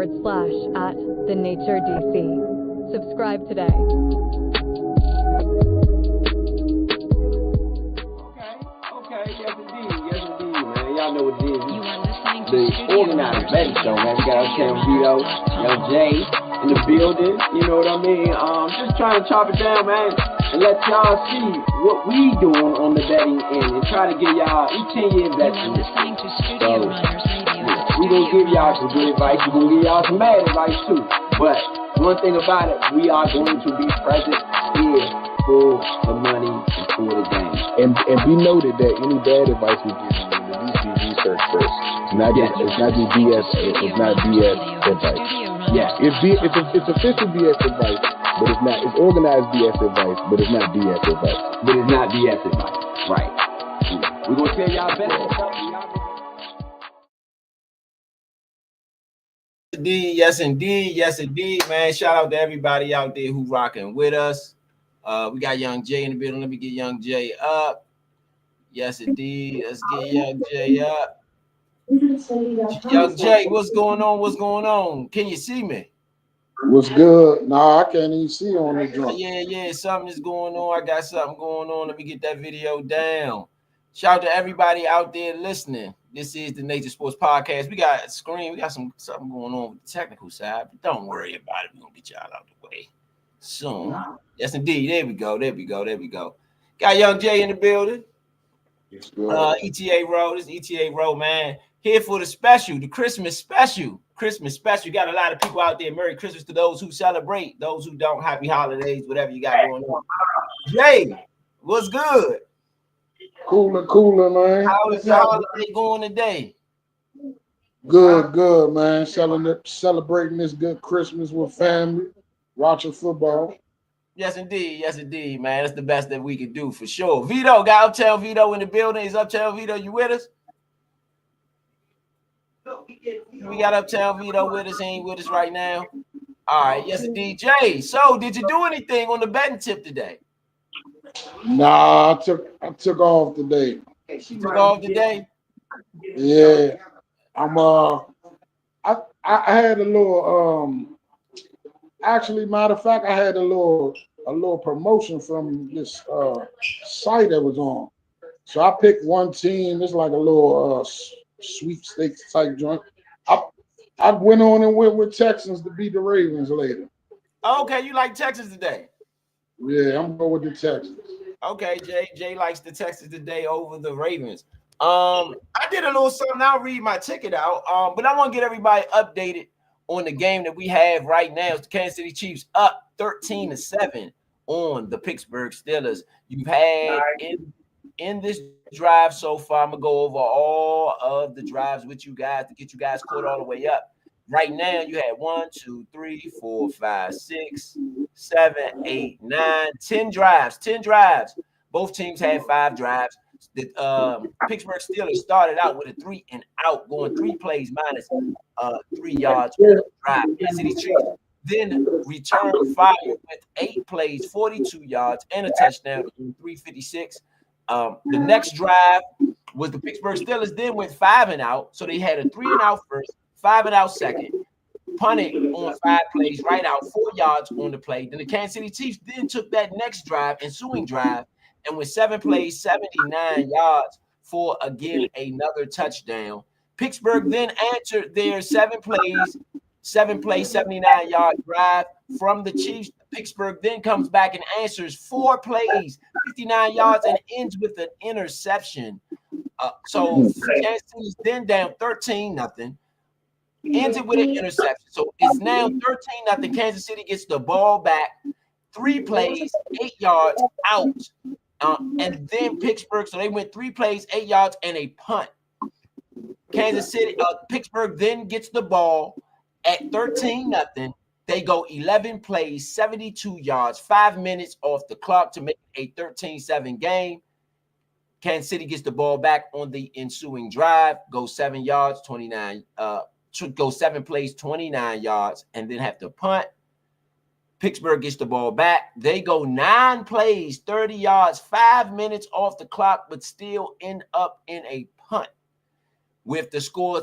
TheNatureDC. Subscribe today. Okay, yes indeed, man. Y'all know what it is. The organized betting show, man. We got our Sam Vito, Young Jay in the building. You know what I mean? Just trying to chop it down, man, and let y'all see what we doing on the betting end, and try to give y'all each 10-year investment. So we gonna give y'all some good advice. We gonna give y'all some bad advice too. But one thing about it, we are going to be present here for the money and for the game. And we noted that any bad advice we give you needs to be researched first. It's not just BS. It's not BS advice. Yeah. It's official BS advice, but it's not. It's organized BS advice, but it's not BS advice. But it's not BS advice. Right. We're gonna tell y'all better. Yes indeed, man. Shout out to everybody out there who rocking with us. We got Young Jay in the building. Let me get Young Jay up. Yes indeed. Let's get Young Jay up. Young Jay, what's going on? Can you see me? What's good? Nah, I can't even see on the drum. Yeah, something is going on. I got something going on. Let me get that video down. Shout out to everybody out there listening. This is the Nature Sports Podcast. We got a screen. We got something going on with the technical side, but don't worry about it. We're going to get y'all out the way soon. Yes, indeed. There we go. Got Young Jay in the building. ETA Road. This is ETA Road, man. Here for the special, the Christmas special. Got a lot of people out there. Merry Christmas to those who celebrate. Those who don't, happy holidays, whatever you got going on. Jay, what's good? Cooler, man. How is the holiday going today? Good, man. Celebrating this good Christmas with family, watching football. Yes, indeed, man. That's the best that we could do for sure. Vito, got Uptown Vito in the building. Is Uptown Vito, you with us? We got Uptown Vito with us. He ain't with us right now. All right, yes, indeed. Jay, so did you do anything on the betting tip today? Nah, I took off today. Took off today? Yeah. I had a little actually, matter of fact, I had a little promotion from this site that was on. So I picked one team. It's like a little sweepstakes type joint. I went on and went with Texans to beat the Ravens later. Okay, you like Texas today? Yeah, I'm going with the Texans. Okay, Jay likes the Texans today over the Ravens. I did a little something. I'll read my ticket out. But I want to get everybody updated on the game that we have right now. It's the Kansas City Chiefs up 13-7 on the Pittsburgh Steelers. You've had in this drive so far. I'm gonna go over all of the drives with you guys to get you guys caught all the way up. Right now, you had 1, 2, 3, 4, 5, 6, 7, 8, 9, 10 drives. 10 drives. Both teams had 5 drives. The Pittsburgh Steelers started out with a 3 and out, going 3 plays minus 3 yards on the drive. Kansas City Chiefs then returned fire with 8 plays, 42 yards, and a touchdown in 3:56. The next drive was the Pittsburgh Steelers then went 5 and out. So they had a 3 and out first, 5 and out second, punted on 5 plays, right out 4 yards on the play. Then the Kansas City Chiefs then took that next drive, ensuing drive, and with 7 plays, 79 yards for, again, another touchdown. Pittsburgh then answered their 7 plays, 79-yard drive from the Chiefs. Pittsburgh then comes back and answers 4 plays, 59 yards, and ends with an interception. So Kansas City's then down 13-0. Ends it with an interception. So it's now 13-0. Kansas City gets the ball back. 3 plays, 8 yards out. And then Pittsburgh, so they went 3 plays, 8 yards, and a punt. Pittsburgh then gets the ball at 13-0. They go 11 plays, 72 yards, 5 minutes off the clock to make a 13-7 game. Kansas City gets the ball back on the ensuing drive, goes 7 yards, 29, go 7 plays, 29 yards, and then have to punt. Pittsburgh gets the ball back. They go 9 plays, 30 yards, 5 minutes off the clock, but still end up in a punt. with the score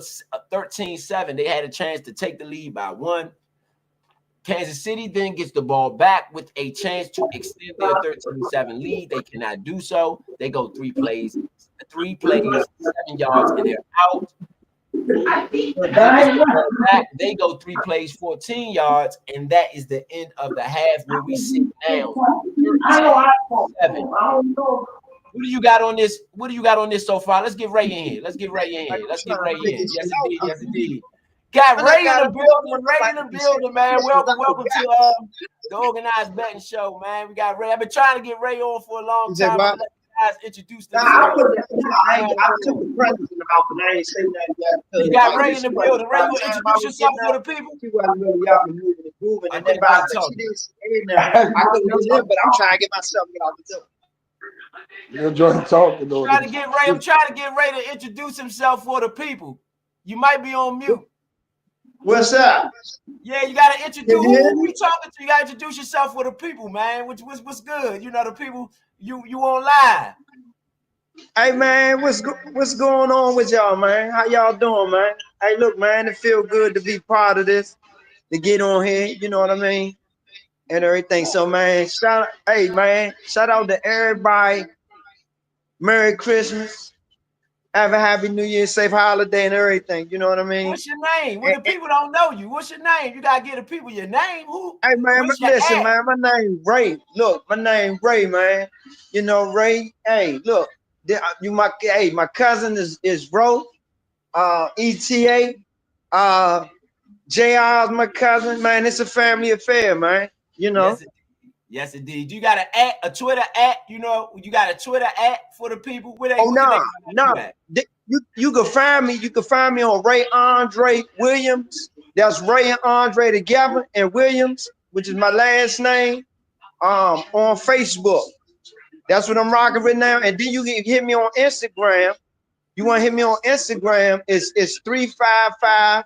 13-7. They had a chance to take the lead by 1. Kansas City then gets the ball back with a chance to extend their 13-7 lead. They cannot do so. They go 3 plays, 7 yards, and they're out. They go 3 plays, 14 yards, and that is the end of the half where we sit now. 13-7. What do you got on this? What do you got on this so far? Let's get Ray in here. Let's get Ray in. Yes, indeed. Yes, indeed. Got Ray in the building. Ray in the building, man. Welcome to the Organized Betting Show, man. We got Ray. I've been trying to get Ray on for a long time. Let you guys introduce themselves. I took the president about, but I ain't saying that yet. You got Ray in the building. Ray, you want to introduce yourself for the people? You wasn't really out and moving, and then I couldn't do it, but I'm trying to get myself out the door. You're enjoying talking though. I'm trying to get Ray to introduce himself for the people. You might be on mute. What's up? Yeah, you gotta introduce who we talking to. You gotta introduce yourself for the people, man. What's good? You know the people. You on live. Hey man, what's going on with y'all, man? How y'all doing, man? Hey, look, man, it feel good to be part of this, to get on here. You know what I mean? And everything. So, man, shout out to everybody. Merry Christmas. Have a happy New Year, safe holiday, and everything. You know what I mean? What's your name? Well, the people don't know you. What's your name? You gotta give the people your name. Who? Hey man, listen, man. My name Ray. Look, my name Ray, man. You know Ray. Hey, look, my cousin is Ro. ETA. JR's my cousin, man. It's a family affair, man. You know. Yes, indeed. You got a Twitter at, you know, you got a Twitter at for the people. No. You can find me. You can find me on Ray Andre Williams. That's Ray and Andre together, and Williams, which is my last name, on Facebook. That's what I'm rocking right now. And then you can hit me on Instagram. You want to hit me on Instagram? It's 355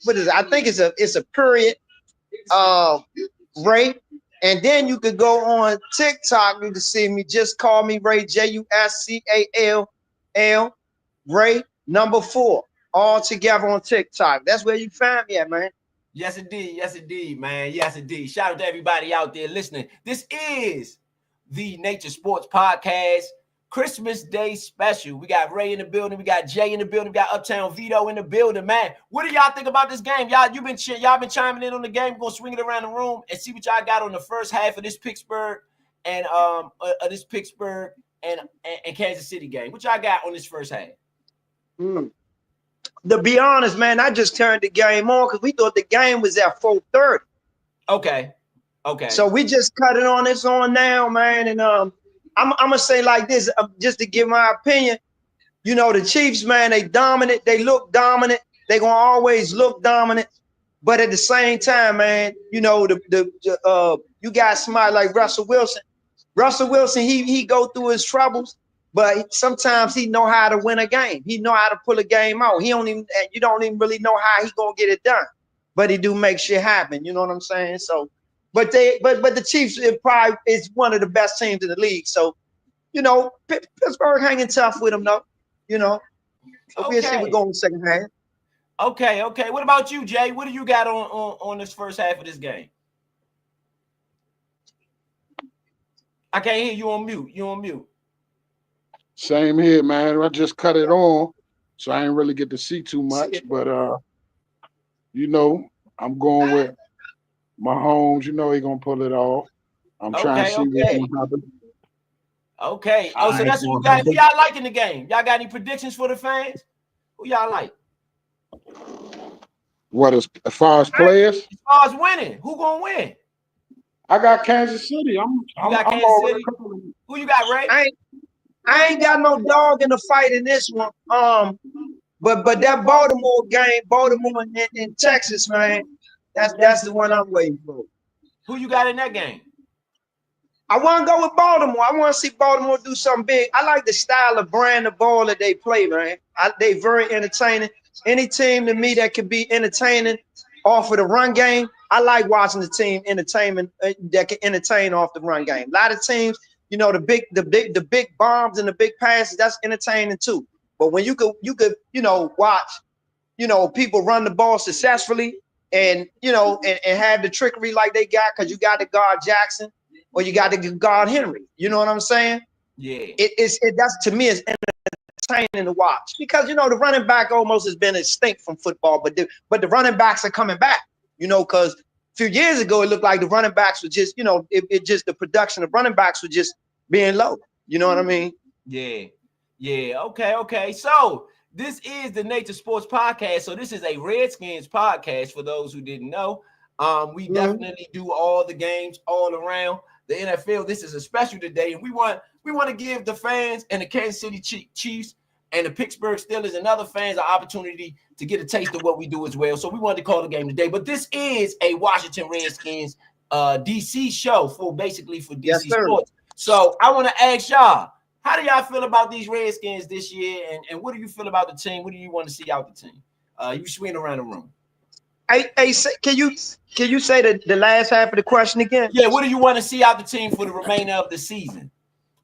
what is it? I think it's a period. Ray, and then you could go on TikTok. You can see me. Just call me Ray, JUSCALL, Ray 4, all together on TikTok. That's where you find me at, man. Yes, indeed, man. Yes, indeed. Shout out to everybody out there listening. This is the Nature Sports Podcast Christmas Day special. We got Ray in the building. We got Jay in the building. We got Uptown Vito in the building, man. What do y'all think about this game? Y'all been chiming in on the game. We're gonna swing it around the room and see what y'all got on the first half of this Pittsburgh and Kansas City game. What y'all got on this first half? To be honest, man, I just turned the game on because we thought the game was at 4:30. Okay. So we just cut it on now, man, and I'm gonna say like this, just to give my opinion. You know, the Chiefs, man, they dominant. They look dominant. They gonna always look dominant. But at the same time, man, you know, you got somebody like Russell Wilson. Russell Wilson, he go through his troubles, but sometimes he know how to win a game. He know how to pull a game out. You don't even really know how he gonna get it done, but he do make shit happen. You know what I'm saying? So. But the Chiefs probably is one of the best teams in the league. So, you know, Pittsburgh hanging tough with them, though. You know, so we'll see what going in the second half. Okay. What about you, Jay? What do you got on this first half of this game? I can't hear you on mute. You on mute. Same here, man. I just cut it on, so I ain't really get to see too much. But you know, I'm going with Mahomes. You know, he gonna pull it off. I'm trying to see what's gonna happen. Okay. Oh, so that's what we got. Who y'all like in the game? Y'all got any predictions for the fans? Who y'all like? What as far as players? As far as winning, who gonna win? I got Kansas City. You got Kansas City. Who you got, Ray? I ain't got no dog in the fight in this one. But that Baltimore game, Baltimore in Texas, man, that's the one I'm waiting for. Who you got in that game? I want to go with Baltimore. I want to see Baltimore do something big. I like the style of brand of ball that they play, man. They very entertaining. Any team to me that can be entertaining off of the run game, I like watching the team that can entertain off the run game. A lot of teams, You know, the big bombs and the big passes, that's entertaining too. But when you could, you know, watch, you know, people run the ball successfully and, you know, and have the trickery like they got, because you got to guard Jackson or you got to guard Henry. You know what I'm saying? Yeah. That's, to me, is entertaining to watch, because, you know, the running back almost has been extinct from football, but the running backs are coming back, you know, because a few years ago, it looked like the running backs were just, you know, it just, the production of running backs were just being low. You know what I mean? Yeah. Yeah. Okay. So this is the Nature Sports Podcast. So this is a Redskins podcast for those who didn't know. We definitely do all the games all around the NFL. This is a special today, and we want to give the fans and the Kansas City Chiefs and the Pittsburgh Steelers and other fans an opportunity to get a taste of what we do as well. So we wanted to call the game today. But this is a Washington Redskins DC show for DC Sports. So I want to ask y'all, how do y'all feel about these Redskins this year? And what do you feel about the team? What do you want to see out the team? You swing around the room. Hey, can you say the last half of the question again? Yeah, what do you want to see out the team for the remainder of the season?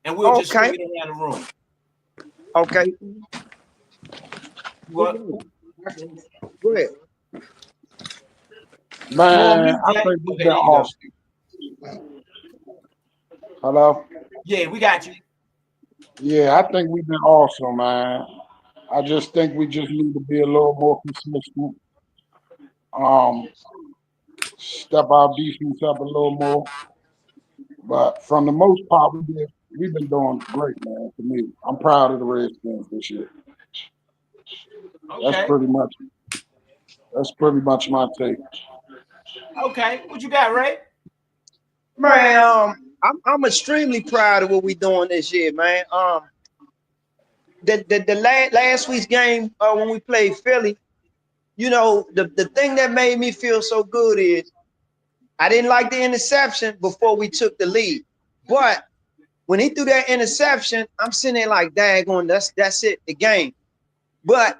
And we'll just swing it around the room. Okay. What? Go ahead. Man, I think we've been awesome. Hello? Yeah, we got you. Yeah, I think we've been awesome, man. I just think we just need to be a little more consistent. Step our defense up a little more. But from the most part, we've been doing great, man. For me, I'm proud of the Redskins this year. Okay. That's pretty much my take. Okay, what you got, Ray? Man, I'm extremely proud of what we're doing this year, man. The last week's game when we played Philly, you know, the thing that made me feel so good is I didn't like the interception before we took the lead, but when he threw that interception, I'm sitting there like, daggone, that's it, the game. But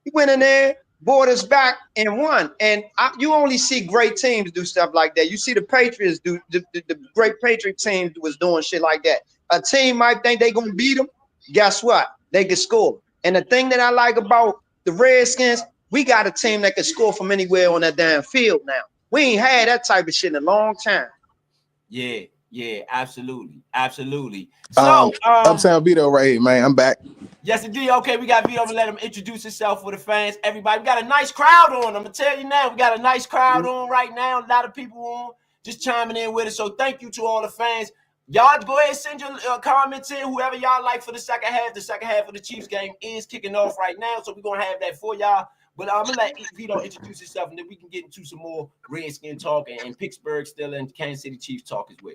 he went in there, brought us back, and won. And you only see great teams do stuff like that. You see the Patriots do, the great Patriot team was doing shit like that. A team might think they're going to beat them. Guess what? They can score. And the thing that I like about the Redskins, we got a team that can score from anywhere on that damn field now. We ain't had that type of shit in a long time. Yeah, absolutely. So, Uptown Vito right here, man. I'm back. Yes, indeed. Okay, we got Vito to let him introduce himself for the fans. Everybody, we got a nice crowd on. I'm gonna tell you now, we got a nice crowd on right now. A lot of people on, just chiming in with us. So, thank you to all the fans. Y'all go ahead and send your comments in, whoever y'all like for the second half. The second half of the Chiefs game is kicking off right now, so we're gonna have that for y'all. But I'm gonna let Vito introduce himself, and then we can get into some more Redskin talk and Pittsburgh still and Kansas City Chiefs talk as well.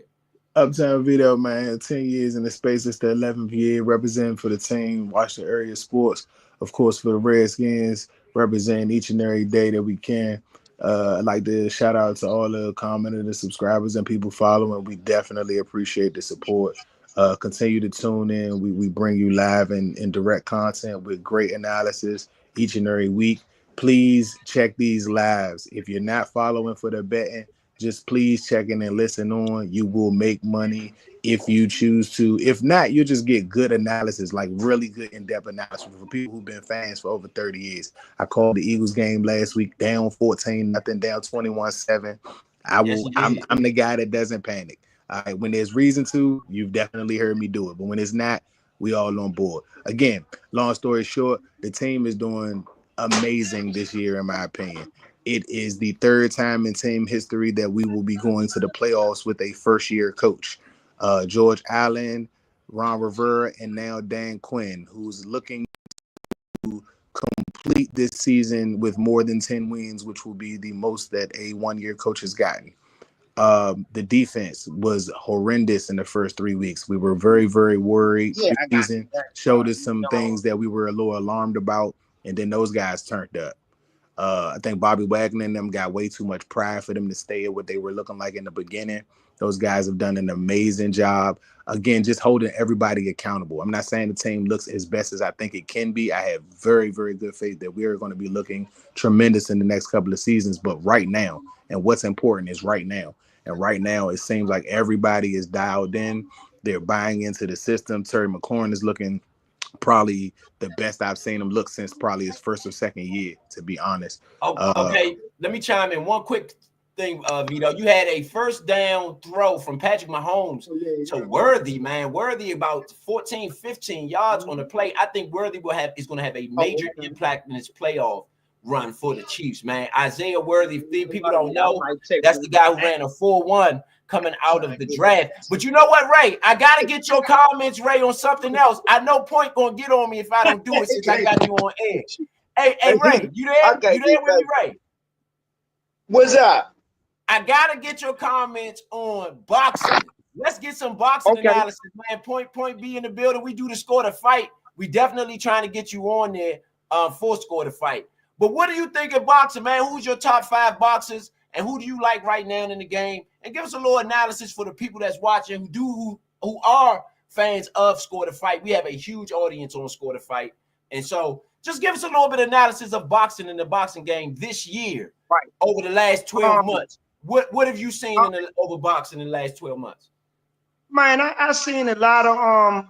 Uptown Vito, man. 10 years in the space. It's the 11th year representing for the team. Watch the area sports, of course, for the Redskins. Representing each and every day that we can. I'd like to shout out to all the commenters, the subscribers, and people following. We definitely appreciate the support. Continue to tune in. We bring you live and direct content with great analysis each and every week. Please check these lives. If you're not following for the betting, just please check in and listen on. You will make money if you choose to. If not, you'll just get good analysis, like really good in-depth analysis for people who've been fans for over 30 years. I called the Eagles game last week, down 14-0, down 21-7. I'm the guy that doesn't panic. All right, when there's reason to, you've definitely heard me do it. But when it's not, we all on board. Again, long story short, the team is doing amazing this year, in my opinion. It is the third time in team history that we will be going to the playoffs with a first-year coach. George Allen, Ron Rivera, and now Dan Quinn, who's looking to complete this season with more than 10 wins, which will be the most that a one-year coach has gotten. The defense was horrendous in the first 3 weeks. We were very, very worried. Season showed us some things that we were a little alarmed about, and then those guys turned up. I think Bobby Wagner and them got way too much pride for them to stay at what they were looking like in the beginning. Those guys have done an amazing job. Again, just holding everybody accountable. I'm not saying the team looks as best as I think it can be. I have very, very good faith that we are going to be looking tremendous in the next couple of seasons. But right now, and what's important is right now. And right now, it seems like everybody is dialed in. They're buying into the system. Terry McLaurin is looking probably the best I've seen him look since probably his first or second year, to be honest. Okay, let me chime in. One quick thing, Vito. You had a first down throw from Patrick Mahomes to Worthy, man. Worthy about 14, 15 yards on the play. I think Worthy is going to have a major impact in his playoff run for the Chiefs, man. Isaiah Worthy, people don't know, that's the guy who ran a 4.1 coming out of the draft. But you know what, Ray? I got to get your comments, Ray, on something else. I know Point going to get on me if I don't do it since I got you on air. Hey, Ray, you there? You there with me, Ray? What's up? I got to get your comments on boxing. Let's get some boxing analysis, man. Point be in the building. We do the Score to Fight. We definitely trying to get you on there for Score to Fight. But what do you think of boxing, man? Who's your top 5 boxers, and who do you like right now in the game? And give us a little analysis for the people that's watching who are fans of Score to Fight. We have a huge audience on Score to Fight, and so just give us a little bit of analysis of boxing in the boxing game this year, over the last 12 months. What have you seen over boxing in the last 12 months? Man, I seen a lot of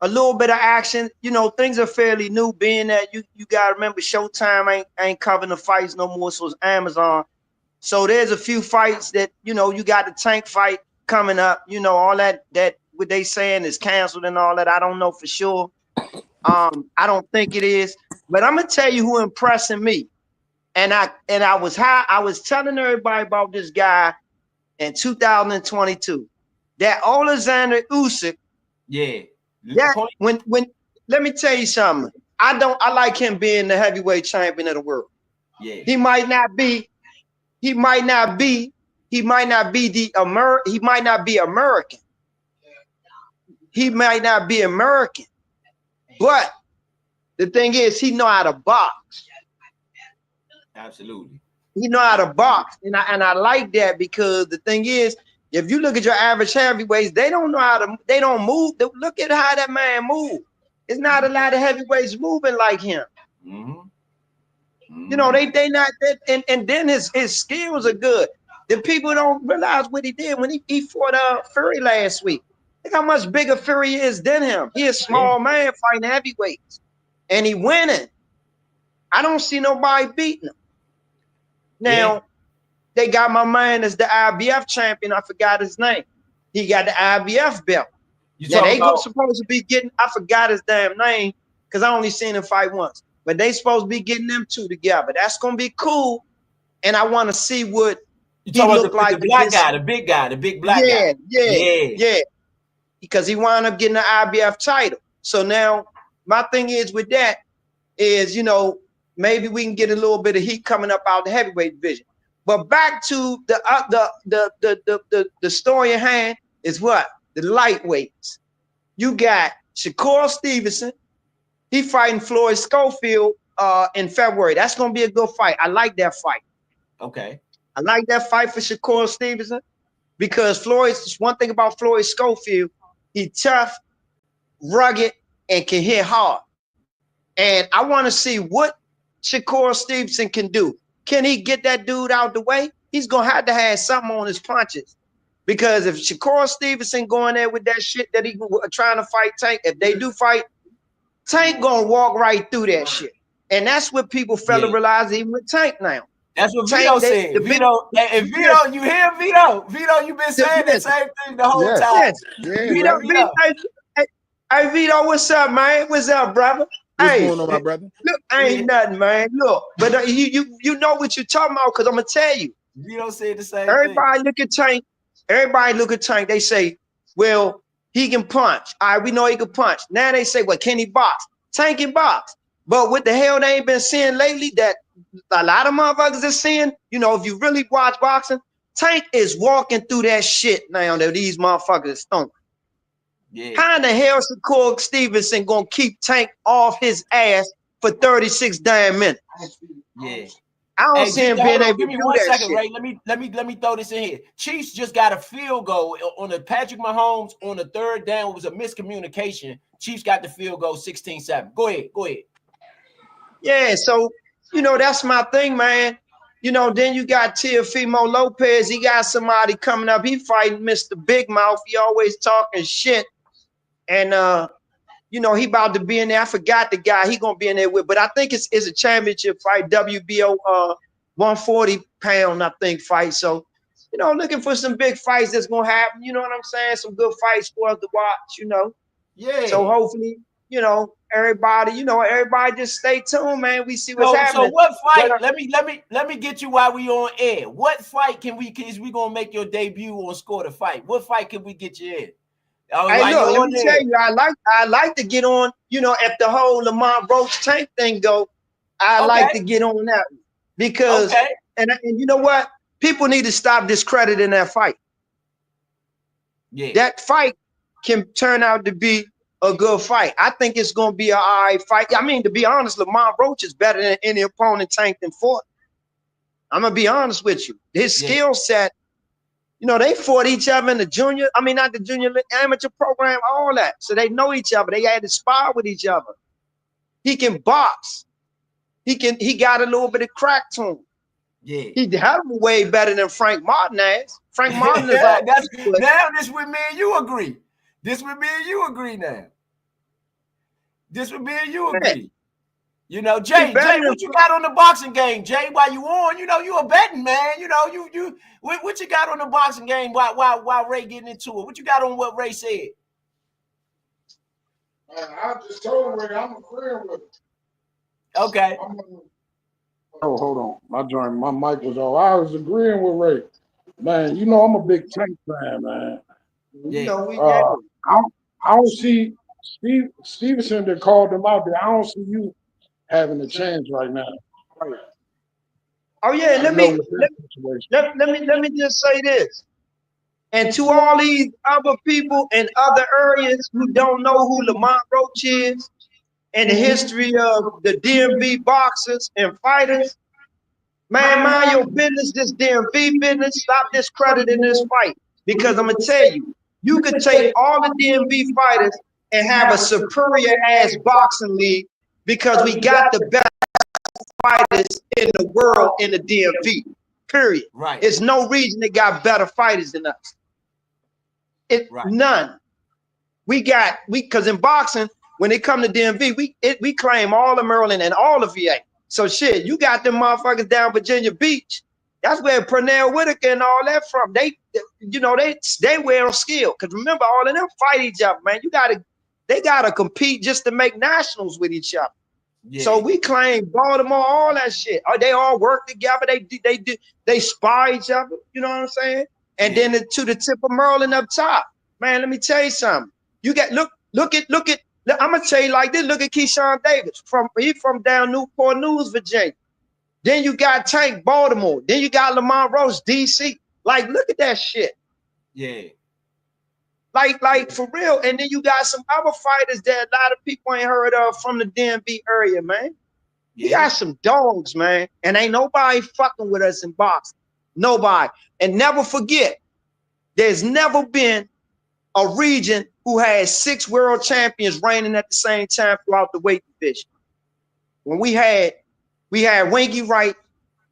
a little bit of action. You know, things are fairly new, being that you gotta remember Showtime ain't covering the fights no more, so it's Amazon. So there's a few fights that, you know, you got the Tank fight coming up, you know, all that what they saying is canceled and all that. I don't know for sure. I don't think it is, but I'm gonna tell you who impressing me. And I was telling everybody about this guy in 2022. That Alexander Usyk. Yeah. That when let me tell you something. I like him being the heavyweight champion of the world. Yeah. He might not be American. He might not be American. But the thing is, he know how to box. Absolutely. He know how to box. And I like that, because the thing is, if you look at your average heavyweights, they don't move. Look at how that man move. It's not a lot of heavyweights moving like him. You know, they not that, and then his skills are good. The people don't realize what he did when he fought Fury last week. Look how much bigger Fury is than him. He a small man fighting heavyweights, and he winning. I don't see nobody beating him. Now, they got my man as the IBF champion. I forgot his name. He got the IBF belt. Supposed to be getting, I forgot his damn name because I only seen him fight once. But they supposed to be getting them two together. That's gonna be cool. And I want to see what he look like. The black guy, the big guy, the big black guy. Yeah. Because he wound up getting the IBF title. So now my thing is with that is, you know, maybe we can get a little bit of heat coming up out the heavyweight division. But back to the story at hand is what? The lightweights. You got Shakur Stevenson. He fighting Floyd Schofield in February. That's gonna be a good fight. I like that fight. Okay. I like that fight for Shakur Stevenson because one thing about Floyd Schofield, he's tough, rugged, and can hit hard. And I want to see what Shakur Stevenson can do. Can he get that dude out the way? He's gonna have to have something on his punches. Because if Shakur Stevenson going there with that shit that he trying to fight Tank, if they do fight, Tank gonna walk right through that shit. And that's what people fail to realize even with Tank now. That's what Vito said. Vito, you hear Vito? Vito, you've been saying the same thing the whole time. Vito. Hey, Vito, what's up, man? What's up, brother? What's going on, my brother? Look, ain't nothing, man. Look, but you know what you're talking about, because I'm gonna tell you. Vito said the same Everybody thing. look at Tank. Everybody look at Tank. They say, well, he can punch. All right, we know he can punch. Now they say, well, can he box? Tank can box. But what the hell they ain't been seeing lately that a lot of motherfuckers are seeing, you know, if you really watch boxing, Tank is walking through that shit now that these motherfuckers are stoned. Yeah. How in the hell is Shakur Stevenson gonna keep Tank off his ass for 36 damn minutes? Yeah. I don't see him being able to do that shit. Ray. Let me throw this in here. Chiefs just got a field goal on the Patrick Mahomes on the third down. It was a miscommunication. Chiefs got the field goal 16-7. Go ahead. Yeah, so you know that's my thing, man. You know, then you got Teofimo Lopez. He got somebody coming up. He fighting Mr. Big Mouth. He always talking shit. And you know, he about to be in there. I forgot the guy he gonna be in there with, but I think it's a championship fight, WBO 140 pound, I think, fight. So, you know, looking for some big fights that's gonna happen. You know what I'm saying? Some good fights for us to watch, you know. Yeah. So hopefully, you know, everybody just stay tuned, man. We see what's happening. So what fight? Let me get you while we on air. What fight we gonna make your debut on Score the Fight? What fight can we get you in? Hey, look, let me tell you, I like to get on, you know, if the whole Lamont Roach Tank thing go, I like to get on that one because and you know what? People need to stop discrediting that fight. Yeah. That fight can turn out to be a good fight. I think it's gonna be an all right fight. I mean, to be honest, Lamont Roach is better than any opponent Tank than fought. I'm gonna be honest with you. His skill set, you know, they fought each other in the junior, I mean, not the junior amateur program, all that. So they know each other. They had to spar with each other. He can box. He got a little bit of crack to him. Yeah. He had him way better than Frank Martinez. Frank Martinez. Now this with me and you agree. This with me and you agree now. This with me and you agree. You know, Jay, what you got on the boxing game, Jay? While you on, you know, you a betting man. You know, you what you got on the boxing game while Ray getting into it? What you got on what Ray said? I just told Ray I'm agreeing with it. Okay. Oh, hold on. My mic was off. I was agreeing with Ray. Man, you know I'm a big Tank fan, man. Yeah. You know, I don't see Stevenson that called him out there. I don't see you having a chance right now. Oh yeah, let me just say this. And to all these other people in other areas who don't know who Lamont Roach is and the history of the DMV boxers and fighters, man, mind your business, this DMV business. Stop discrediting this fight. Because I'm gonna tell you, you could take all the DMV fighters and have a superior ass boxing league because we got the best fighters in the world in the DMV. Period. Right. There's no reason they got better fighters than us. None. Because in boxing, when it come to DMV, we claim all of Maryland and all of VA. So shit, you got them motherfuckers down Virginia Beach. That's where Pernell Whitaker and all that from. They wear a skill. Because remember, all of them fight each other, man. They gotta compete just to make nationals with each other. Yeah. So we claim Baltimore, all that shit. They all work together. They spy each other. You know what I'm saying? And then to the tip of Maryland up top, man. Let me tell you something. You got look at. I'm gonna tell you like this. Look at Keyshawn Davis he from down Newport News, Virginia. Then you got Tank, Baltimore. Then you got Lamont Roach, DC. Like, look at that shit. Yeah. Like for real. And then you got some other fighters that a lot of people ain't heard of from the DMV area, man. You got some dogs, man. And ain't nobody fucking with us in boxing. Nobody. And never forget, there's never been a region who has 6 world champions reigning at the same time throughout the weight division. When we had Winky Wright,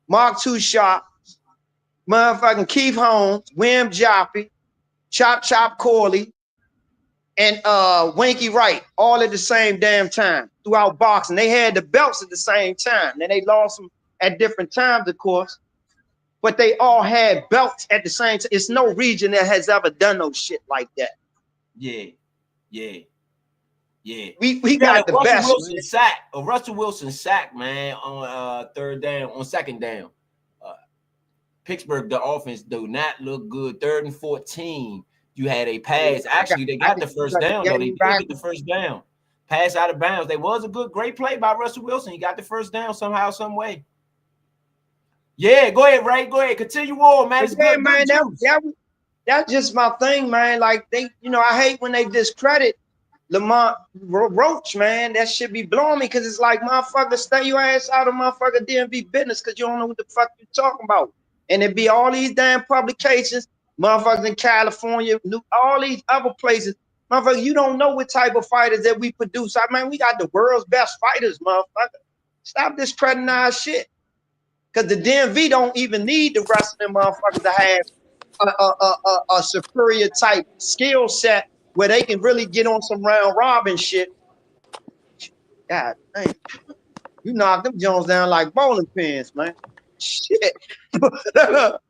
Mark Touchop, motherfucking Keith Holmes, William Jaffe, Chop Corley, and Winky Wright all at the same damn time throughout boxing. They had the belts at the same time. Then they lost them at different times, of course. But they all had belts at the same time. It's no region that has ever done no shit like that. Yeah. We got the best. Russell Wilson sack, man, on second down. Pittsburgh, the offense do not look good. 3rd and 14. You had a pass. Actually, they got the first down, though. They did get the first down. Pass out of bounds. There was a great play by Russell Wilson. He got the first down somehow, some way. Yeah, go ahead, Ray. Go ahead. Continue on, man. It's good, man. That's just my thing, man. Like I hate when they discredit Lamont Roach, man. That should be blowing me because it's like, motherfucker, stay your ass out of motherfucker DMV business because you don't know what the fuck you talking about. And it be all these damn publications, motherfuckers in California, all these other places. Motherfucker, you don't know what type of fighters that we produce. I mean, we got the world's best fighters, motherfucker. Stop discrediting our shit. because the DMV don't even need the rest of them motherfuckers to have a superior type skill set where they can really get on some round robin shit. God dang, you knock them Jones down like bowling pins, man. Shit. But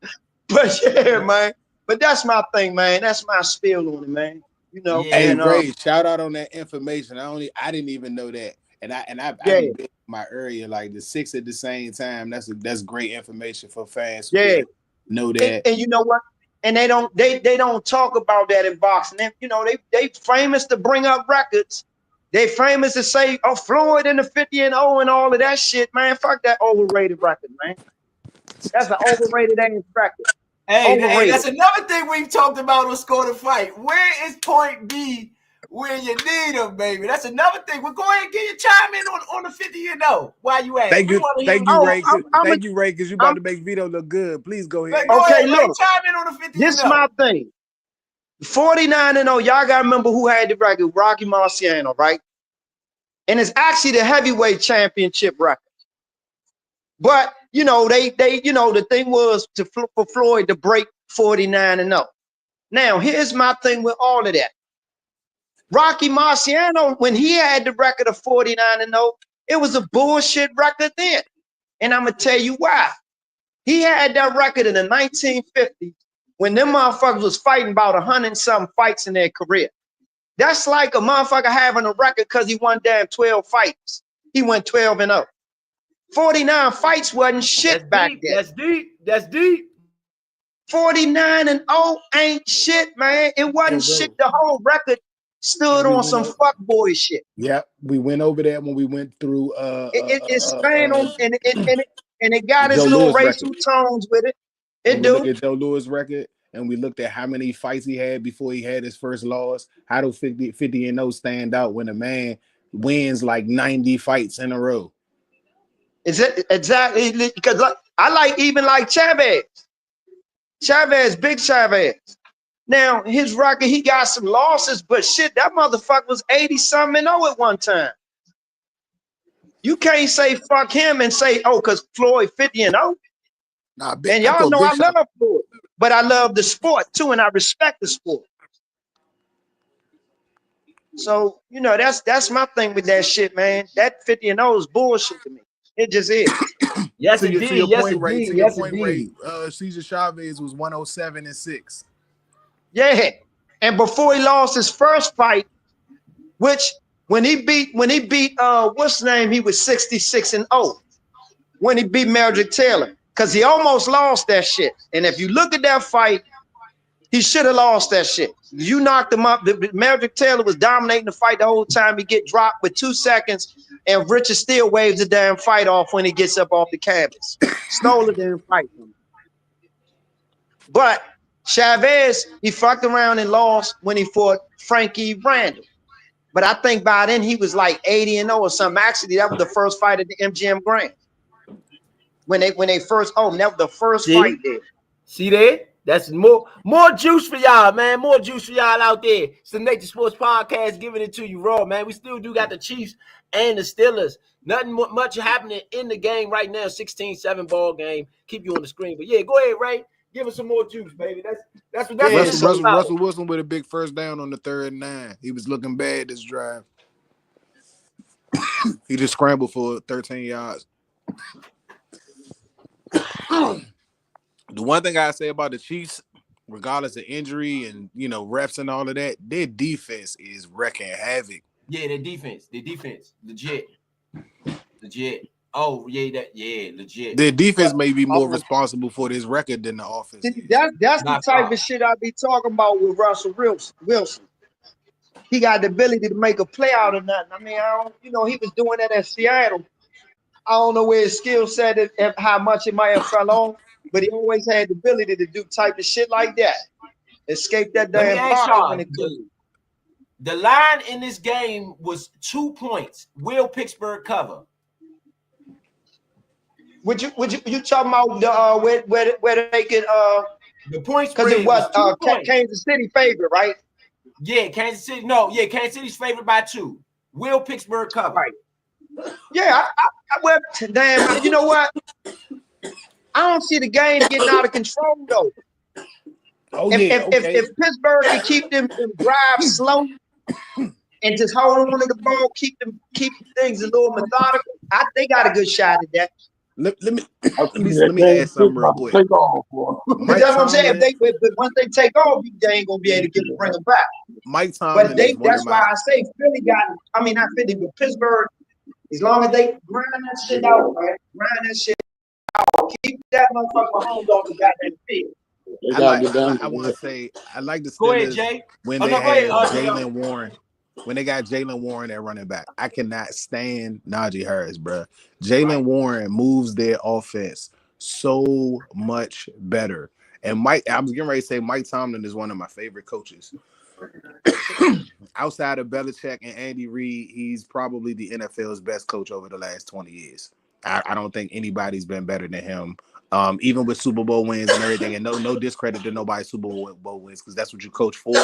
yeah, man. But that's my thing, man. That's my spiel on it, man. You know, Yeah. Hey, and Ray, shout out on that information. I didn't even know that. And I yeah, be big in my area, like the 6 at the same time. That's great information for fans to yeah. know that. And you know what? And they don't talk about that in boxing. And, you know, they famous to bring up records. They famous to say, oh, Floyd in the 50-0 and all of that shit, man. Fuck that overrated record, man. That's an overrated ass record. Hey, that's another thing we've talked about on Score the Fight. Where is Point B when you need him, baby? That's another thing. We'll go ahead and get you chime in on the 50-0. Why you at? Thank you, Ray. Thank you, Ray, because you about to make Vito look good. Please go ahead. Go okay, ahead, look. Ray, chime in on the 50-0. This is my thing. 49-0. Y'all gotta remember who had the record. Rocky Marciano, right? And it's actually the heavyweight championship record. But you know, they you know, the thing was for Floyd to break 49-0. Now, here's my thing with all of that. Rocky Marciano, when he had the record of 49-0, it was a bullshit record then. And I'm gonna tell you why. He had that record in the 1950s when them motherfuckers was fighting about 100-something fights in their career. That's like a motherfucker having a record because he won damn 12 fights. He went 12-0. 49 fights wasn't shit back then. That's deep. 49-0 ain't shit, man. It wasn't shit. The whole record stood on some fuckboy shit. Yeah, we went over that when we went through It spanned on and it got its Joe little Louis racial record. tones with it. When we look at Joe Louis' record and we looked at how many fights he had before he had his first loss, how do 50-0 stand out when a man wins like 90 fights in a row? Is it exactly because I like Chavez. Big Chavez. Now his record, he got some losses, but shit, that motherfucker was 80-something at one time. You can't say fuck him and say, oh, because Floyd 50-0. Nah, and y'all know I love Floyd, but I love the sport too, and I respect the sport. So, you know, that's my thing with that shit, man. That 50-0 is bullshit to me. It just is. Yes, to indeed. your Yes, point, Ray. indeed. To your Yes, point, indeed. Ray. Cesar Chavez was 107-6. Yeah, and before he lost his first fight, which when he beat what's his name, he was 66-0 when he beat Meldrick Taylor, because he almost lost that shit. And if you look at that fight, he should have lost that shit. You knocked him up. Meldrick Taylor was dominating the fight the whole time. He get dropped with 2 seconds, and Richard still waves the damn fight off when he gets up off the canvas. Stole the damn fight from him. But Chavez, he fucked around and lost when he fought Frankie Randall. But I think by then he was like 80-0 or something. Actually, that was the first fight at the MGM Grand. When they first, that was the first fight there. See there? That's more juice for y'all, man. More juice for y'all out there. It's the Nature Sports Podcast giving it to you raw, man. We still do got the Chiefs and the Steelers. Nothing much happening in the game right now. 16-7 ball game. Keep you on the screen. But yeah, go ahead, Ray. Give us some more juice, baby. That's what Russell Wilson with a big first down on the 3rd and 9. He was looking bad this drive. He just scrambled for 13 yards. The one thing I say about the Chiefs, regardless of injury and refs and all of that, their defense is wrecking havoc. Yeah, their defense, legit. Oh yeah, legit. Their defense may be more responsible for this record than the offense. That's the type of shit I be talking about with Russell Wilson. He got the ability to make a play out of nothing. I mean, he was doing that at Seattle. I don't know where his skill set is, how much it might have fell on, but he always had the ability to do type of shit like that. Escape that damn pocket when it could. The line in this game was 2 points. Will Pittsburgh cover? Would you talking about where they could the points? Because it was Kansas City favorite, right? Yeah, Kansas City. No, yeah, Kansas City's favored by 2. Will Pittsburgh cover? Right. Yeah, I went damn. You know what? I don't see the game getting out of control though. Oh If yeah, okay. if Pittsburgh can keep them drives slow and just hold on to the ball, keep things a little methodical, they got a good shot at that. Let me ask something real quick. Take off, boy. But that's what I'm saying. But once they take off, they ain't gonna be able to bring them back. Mike Tomlin But is one that's of why my. I say Philly got. I mean, not Philly, but Pittsburgh. As long as they grind that shit out, right? Grind that shit out. Keep that motherfucker home on the goddamn field. I want to say I like the Go ahead, Steelers Jay. when Oh, they no, go ahead, had Jay. Jalen Warren. When they got Jalen Warren at running back, I cannot stand Najee Harris, bro. Jalen Warren moves their offense so much better. And I was getting ready to say Mike Tomlin is one of my favorite coaches. Outside of Belichick and Andy Reid, he's probably the NFL's best coach over the last 20 years. I don't think anybody's been better than him. Even with Super Bowl wins and everything, and no discredit to nobody's Super Bowl wins because that's what you coach for.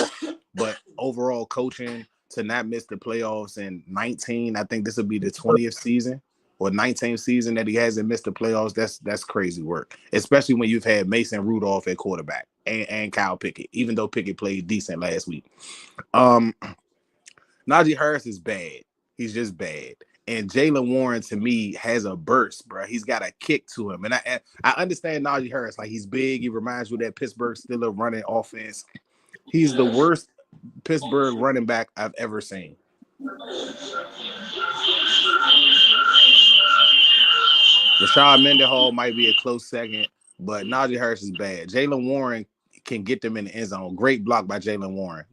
But overall coaching to not miss the playoffs in 19, I think this will be the 20th season or 19th season that he hasn't missed the playoffs. That's crazy work, especially when you've had Mason Rudolph at quarterback and Kyle Pickett, even though Pickett played decent last week. Najee Harris is bad. He's just bad. And Jalen Warren, to me, has a burst, bro. He's got a kick to him. And I understand Najee Harris. Like, he's big. He reminds you of that Pittsburgh Steelers running offense. He's the worst Pittsburgh running back I've ever seen. Rashad Mendenhall might be a close second, but Najee Harris is bad. Jalen Warren can get them in the end zone. Great block by Jalen Warren.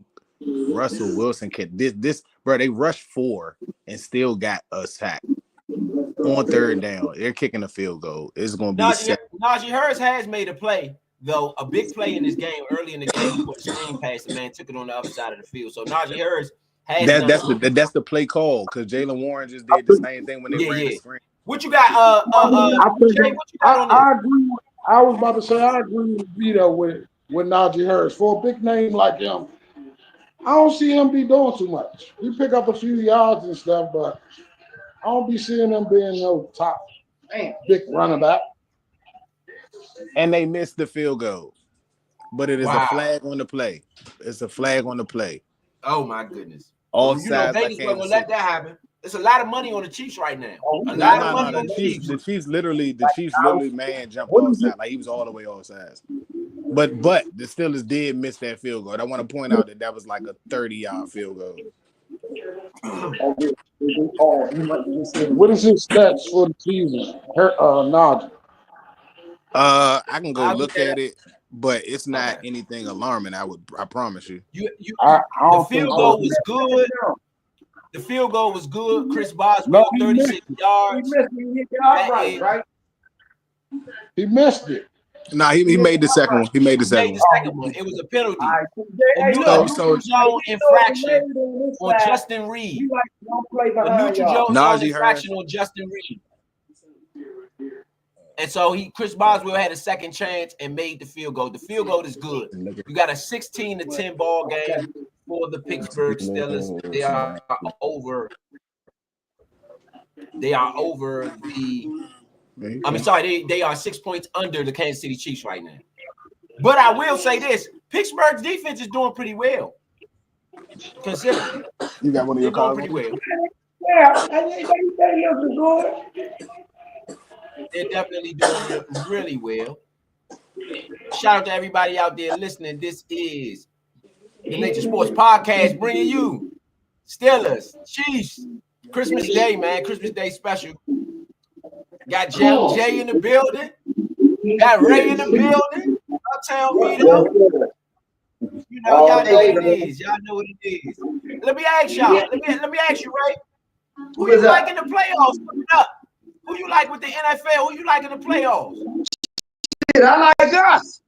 Russell Wilson can this bro. They rushed 4 and still got a sack on 3rd down. They're kicking a field goal. It's going to be Najee Harris has made a play though, a big play in this game. Early in the game, he put a screen past the man, took it on the other side of the field. So Najee Harris has that's the play call because Jalen Warren just did the same thing when they ran the screen. What you got? I think Jay, what you got on this? I agree. I was about to say I agree with Vito with Najee Harris. For a big name like him, I don't see him be doing too much. He pick up a few yards and stuff, but I don't be seeing him being no top big running back. And they missed the field goal, but it is a flag on the play. It's a flag on the play. Oh my goodness! All you know Vegas wasn't gonna let that happen. There's a lot of money on the Chiefs right now. A lot of money on the Chiefs. The Chiefs literally man jumped off sides. Like he was all the way off sides. But the Steelers did miss that field goal. I want to point out that was like a 30-yard field goal. What is his stats for the season? Najee. I can go look at it, but it's not anything alarming. I promise you. The field goal was good. The field goal was good. Chris Boswell, 36 yards. He missed it. Nah, he made the second one. He made the second one. It was a penalty. A neutral zone infraction on Justin Reed. A neutral zone infraction on Justin Reed. And so Chris Boswell had a second chance and made the field goal. The field goal is good. You got a 16-10 ball game for the Pittsburgh Steelers. They are over the. They are 6 points under the Kansas City Chiefs right now. But I will say this: Pittsburgh's defense is doing pretty well. Considering you got one of your doing pretty well. Yeah, they looking good. They're definitely doing really well. Shout out to everybody out there listening. This is the Nature Sports Podcast, bringing you Steelers, Chiefs, Christmas Day, man. Christmas Day special. Got Jay in the building. Got Ray in the building. Uptown Vito. You know, y'all know what it is. Y'all know what it is. Let me ask y'all. Let me ask you, Ray. Who you like in the playoffs coming up? Who you like with the NFL? Who you like in the playoffs? Shit, I like us.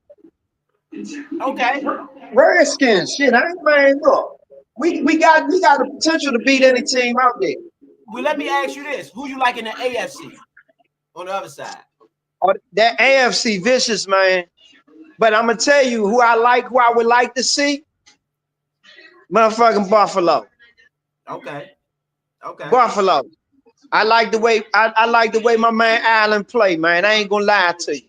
Okay. Redskins. Shit, I ain't man. Look, we got the potential to beat any team out there. Well, let me ask you this: who you like in the AFC on the other side? Oh, that AFC vicious, man. But I'm gonna tell you who I would like to see. Motherfucking Buffalo. Okay. Buffalo. I like the way my man Allen play, man. I ain't gonna lie to you.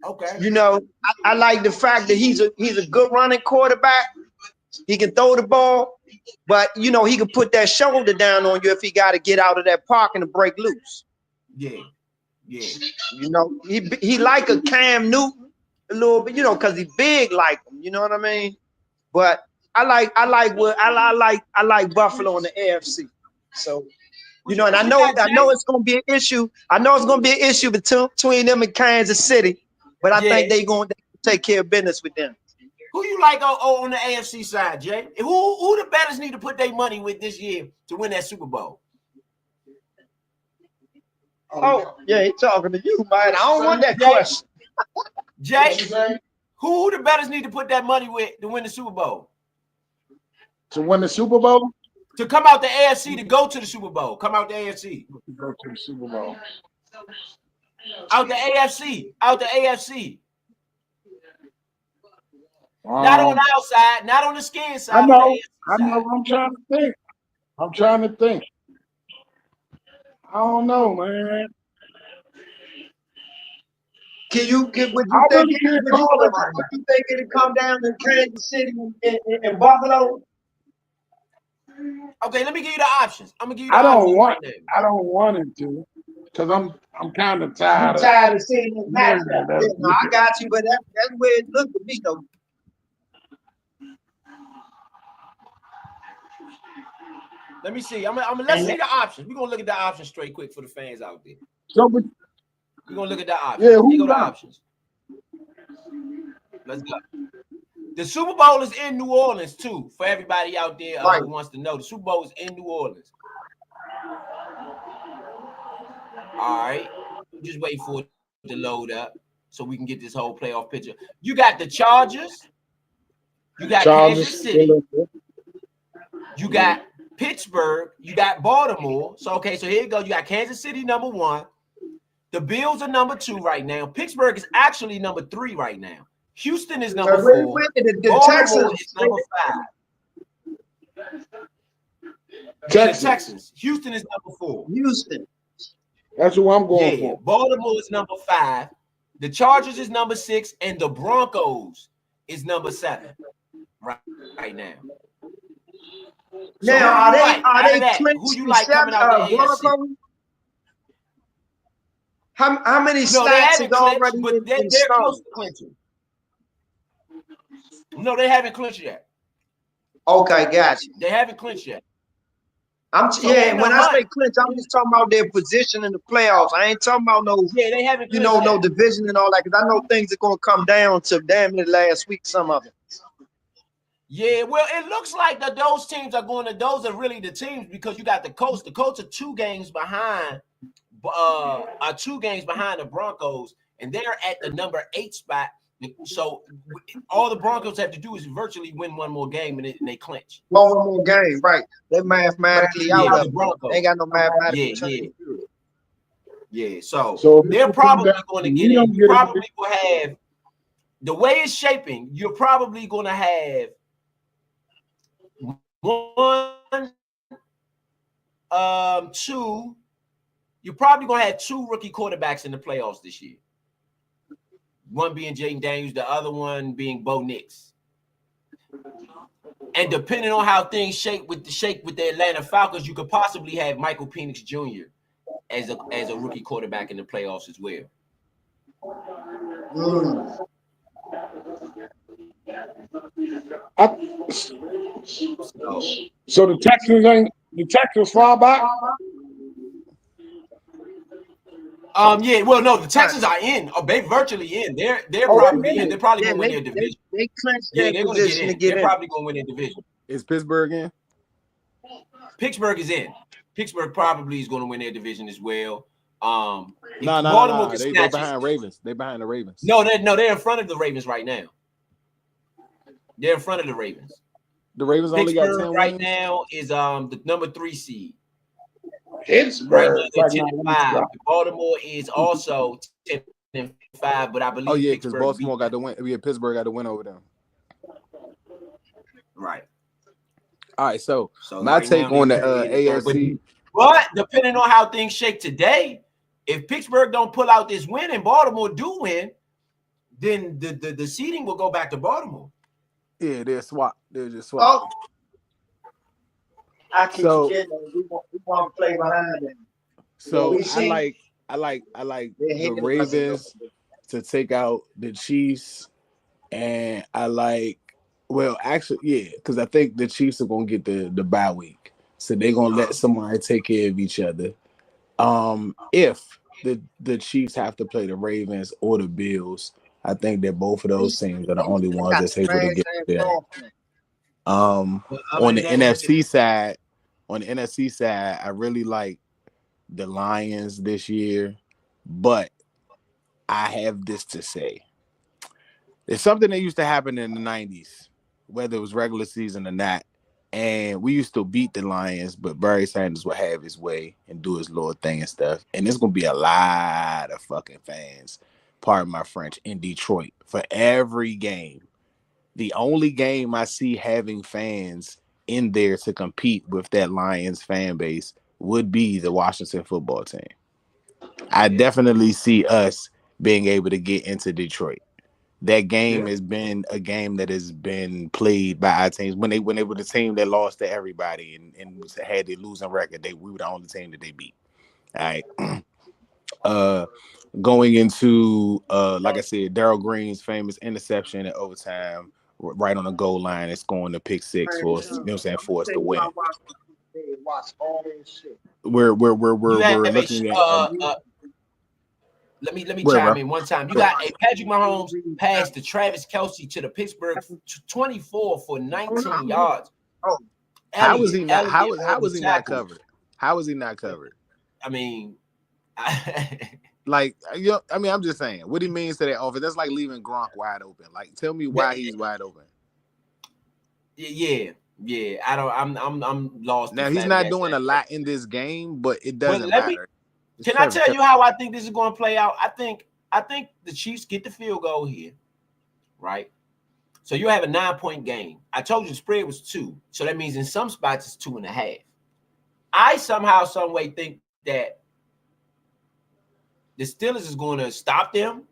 Okay. You know, I like the fact that he's a good running quarterback. He can throw the ball, but you know, he can put that shoulder down on you if he got to get out of that pocket and break loose. Yeah. Yeah. You know, he like a Cam Newton a little bit, you know, because he's big like him. You know what I mean? But I like Buffalo in the AFC. So, you know, and I know it's gonna be an issue. I know it's gonna be an issue between them and Kansas City, but I think they're going to take care of business with them. Who you like on the AFC side, Jay? Who the bettors need to put their money with this year to win that Super Bowl? Oh, yeah, he's talking to you, man. I don't want that question. Jay, who the bettors need to put that money with to win the Super Bowl? To win the Super Bowl? To come out the AFC to go to the Super Bowl. Come out the AFC. Go to the Super Bowl. Out the AFC. Out the AFC. Not on the outside, not on the skin side. I know. I'm trying to think. I don't know, man. Would you think it'll come down to Kansas City and Buffalo? Okay, let me give you the options. I'm gonna give you the I don't options. want it to, because I'm kind of tired. I'm tired of seeing this matchup. Yeah, I got you, but that's where it looked to me though. Let me see. Let's see the options. We're gonna look at the options straight quick for the fans out there. So, we're gonna look at the options. Yeah, here go the options. Let's go. The Super Bowl is in New Orleans too. For everybody out there who wants to know, the Super Bowl is in New Orleans. All right, just wait for it to load up so we can get this whole playoff picture. You got the Chargers. You got Kansas City. You got Pittsburgh. You got Baltimore. So here you go. You got Kansas City #1. The Bills are #2 right now. Pittsburgh is actually #3 right now. Houston is #4. The Texans is #5. The Texans. Houston is #4. Houston. That's who I'm going for. Baltimore is #5. The Chargers is #6, and the Broncos is #7 right now. Now, are they clinched? Who you like coming out the AFC? How many stacks is already but they're close to clinching. No, they haven't clinched yet. Okay, gotcha. They haven't clinched yet. When I say clinch, I'm just talking about their position in the playoffs. I ain't talking about they haven't no division and all that, because I know things are gonna come down to damn near last week, some of it. Yeah, well, it looks like that those teams are those are really the teams, because you got the Colts. The Colts are 2 games behind, the Broncos, and they're at the #8 spot. So all the Broncos have to do is virtually win one more game, and they clinch. One more game, right? They're mathematically out of the Broncos. They ain't got no mathematical. Yeah. So they're probably going to get in. You probably will have, the way it's shaping, you're probably going to have 1, 2. You're probably going to have 2 rookie quarterbacks in the playoffs this year. One being Jaden Daniels, the other one being Bo Nix. And depending on how things shake with the Atlanta Falcons, you could possibly have Michael Penix Jr. as a rookie quarterback in the playoffs as well. So the Texans far back? The Texans are in. Oh, they virtually in. They're probably in. They're probably going to win their division. They clinched their position to get in. They're probably going to win their division. Is Pittsburgh in? Pittsburgh is in. Pittsburgh probably is going to win their division as well. No. They're behind Ravens. They're behind the Ravens. No, they're in front of the Ravens right now. They're in front of the Ravens. The Ravens only got 10 right wins? now is the #3 seed. Pittsburgh. Right now, 10-5. Baltimore is also 10-5, but I believe. Oh yeah, because Baltimore got the win. Yeah, Pittsburgh got the win over them. Right. All right. So my take on the AFC. But depending on how things shake today, if Pittsburgh don't pull out this win and Baltimore do win, then the seeding will go back to Baltimore. Yeah, they're swap. They're just swap. Oh, I keep forgetting we want to play behind them. So We see I like they the hate us a little Ravens bit. to take out the Chiefs, and I like actually because I think the Chiefs are gonna get the bye week, so they're gonna let somebody take care of each other. If the Chiefs have to play the Ravens or the Bills, I think that both of those teams are the only ones Got that's able to trash get ass there. offense. On the that, NFC side, I really like the Lions this year, but I have this to say. It's something that used to happen in the 90s, whether it was regular season or not. And we used to beat the Lions, but Barry Sanders would have his way and do his little thing and stuff. And there's going to be a lot of fucking fans, pardon my French, in Detroit for every game. The only game I see having fans in there to compete with that Lions fan base would be the Washington football team. I definitely see us being able to get into Detroit. That game has been a game that has been played by our teams. When they were the team that lost to everybody and had their losing record, we were the only team that they beat. All right. Going into like I said, Darryl Green's famous interception in overtime, right on the goal line, and scoring the pick six for us, you know what I'm saying, for us to win. Watch all this shit. We're you have looking at let me where, chime bro? in one time. You got a Patrick Mahomes pass to Travis Kelce to the Pittsburgh 24 for 19 yards. Oh, How was he not? How was he not tackle. covered? How was he not covered? I mean, like, I mean, I'm just saying what he means to that offense. That's like leaving Gronk wide open. Like, tell me why he's wide open. Yeah. I don't. I'm lost. Now he's not doing a lot in this game, but it doesn't matter. Can I tell you how I think this is going to play out? I think the Chiefs get the field goal here, right? So you have a 9-point game. I told you the spread was 2, so that means in some spots it's 2.5. I somehow, some way think that the Steelers is going to stop them.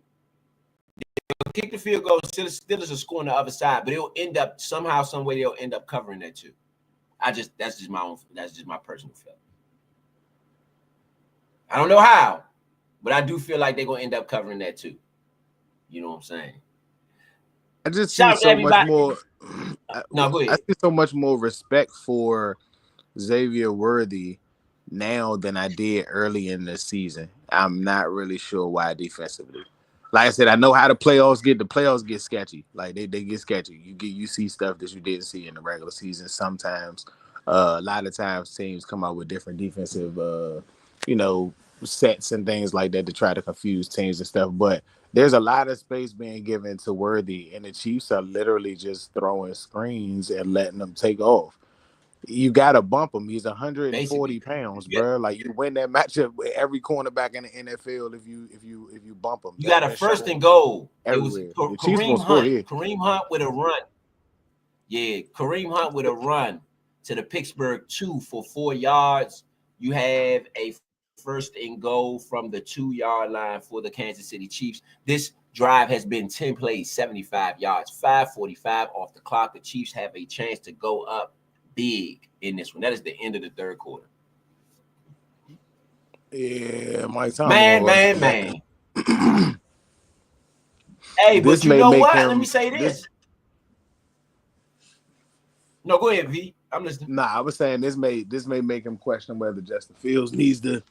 They'll kick the field goal. Steelers are scoring the other side, but it'll end up somehow, some way they'll end up covering that too. That's just my personal feeling. I don't know how, but I do feel like they're gonna end up covering that too. You know what I'm saying? I just see so much more. No, go ahead. I see so much more respect for Xavier Worthy now than I did early in the season. I'm not really sure why defensively. Like I said, I know how the playoffs get sketchy. Like they get sketchy. You see stuff that you didn't see in the regular season sometimes. A lot of times teams come out with different defensive sets and things like that to try to confuse teams and stuff. But there's a lot of space being given to Worthy, and the Chiefs are literally just throwing screens and letting them take off. You got to bump him. He's 140 pounds, bro. Like you win that matchup with every cornerback in the NFL if you bump him. You got a 1st and goal. Everywhere. It was Kareem Hunt with a run. Yeah, Kareem Hunt with a run to the Pittsburgh 2 for 4 yards. You have a 1st and goal from the 2-yard line for the Kansas City Chiefs. This drive has been 10 plays, 75 yards, 5:45 off the clock. The Chiefs have a chance to go up big in this one. That is the end of the 3rd quarter. Yeah, Mike Tomlin. Man. Hey, but you know what? Let me say this. No, go ahead, V. I'm listening. Nah, I was saying this may make him question whether Justin Fields needs to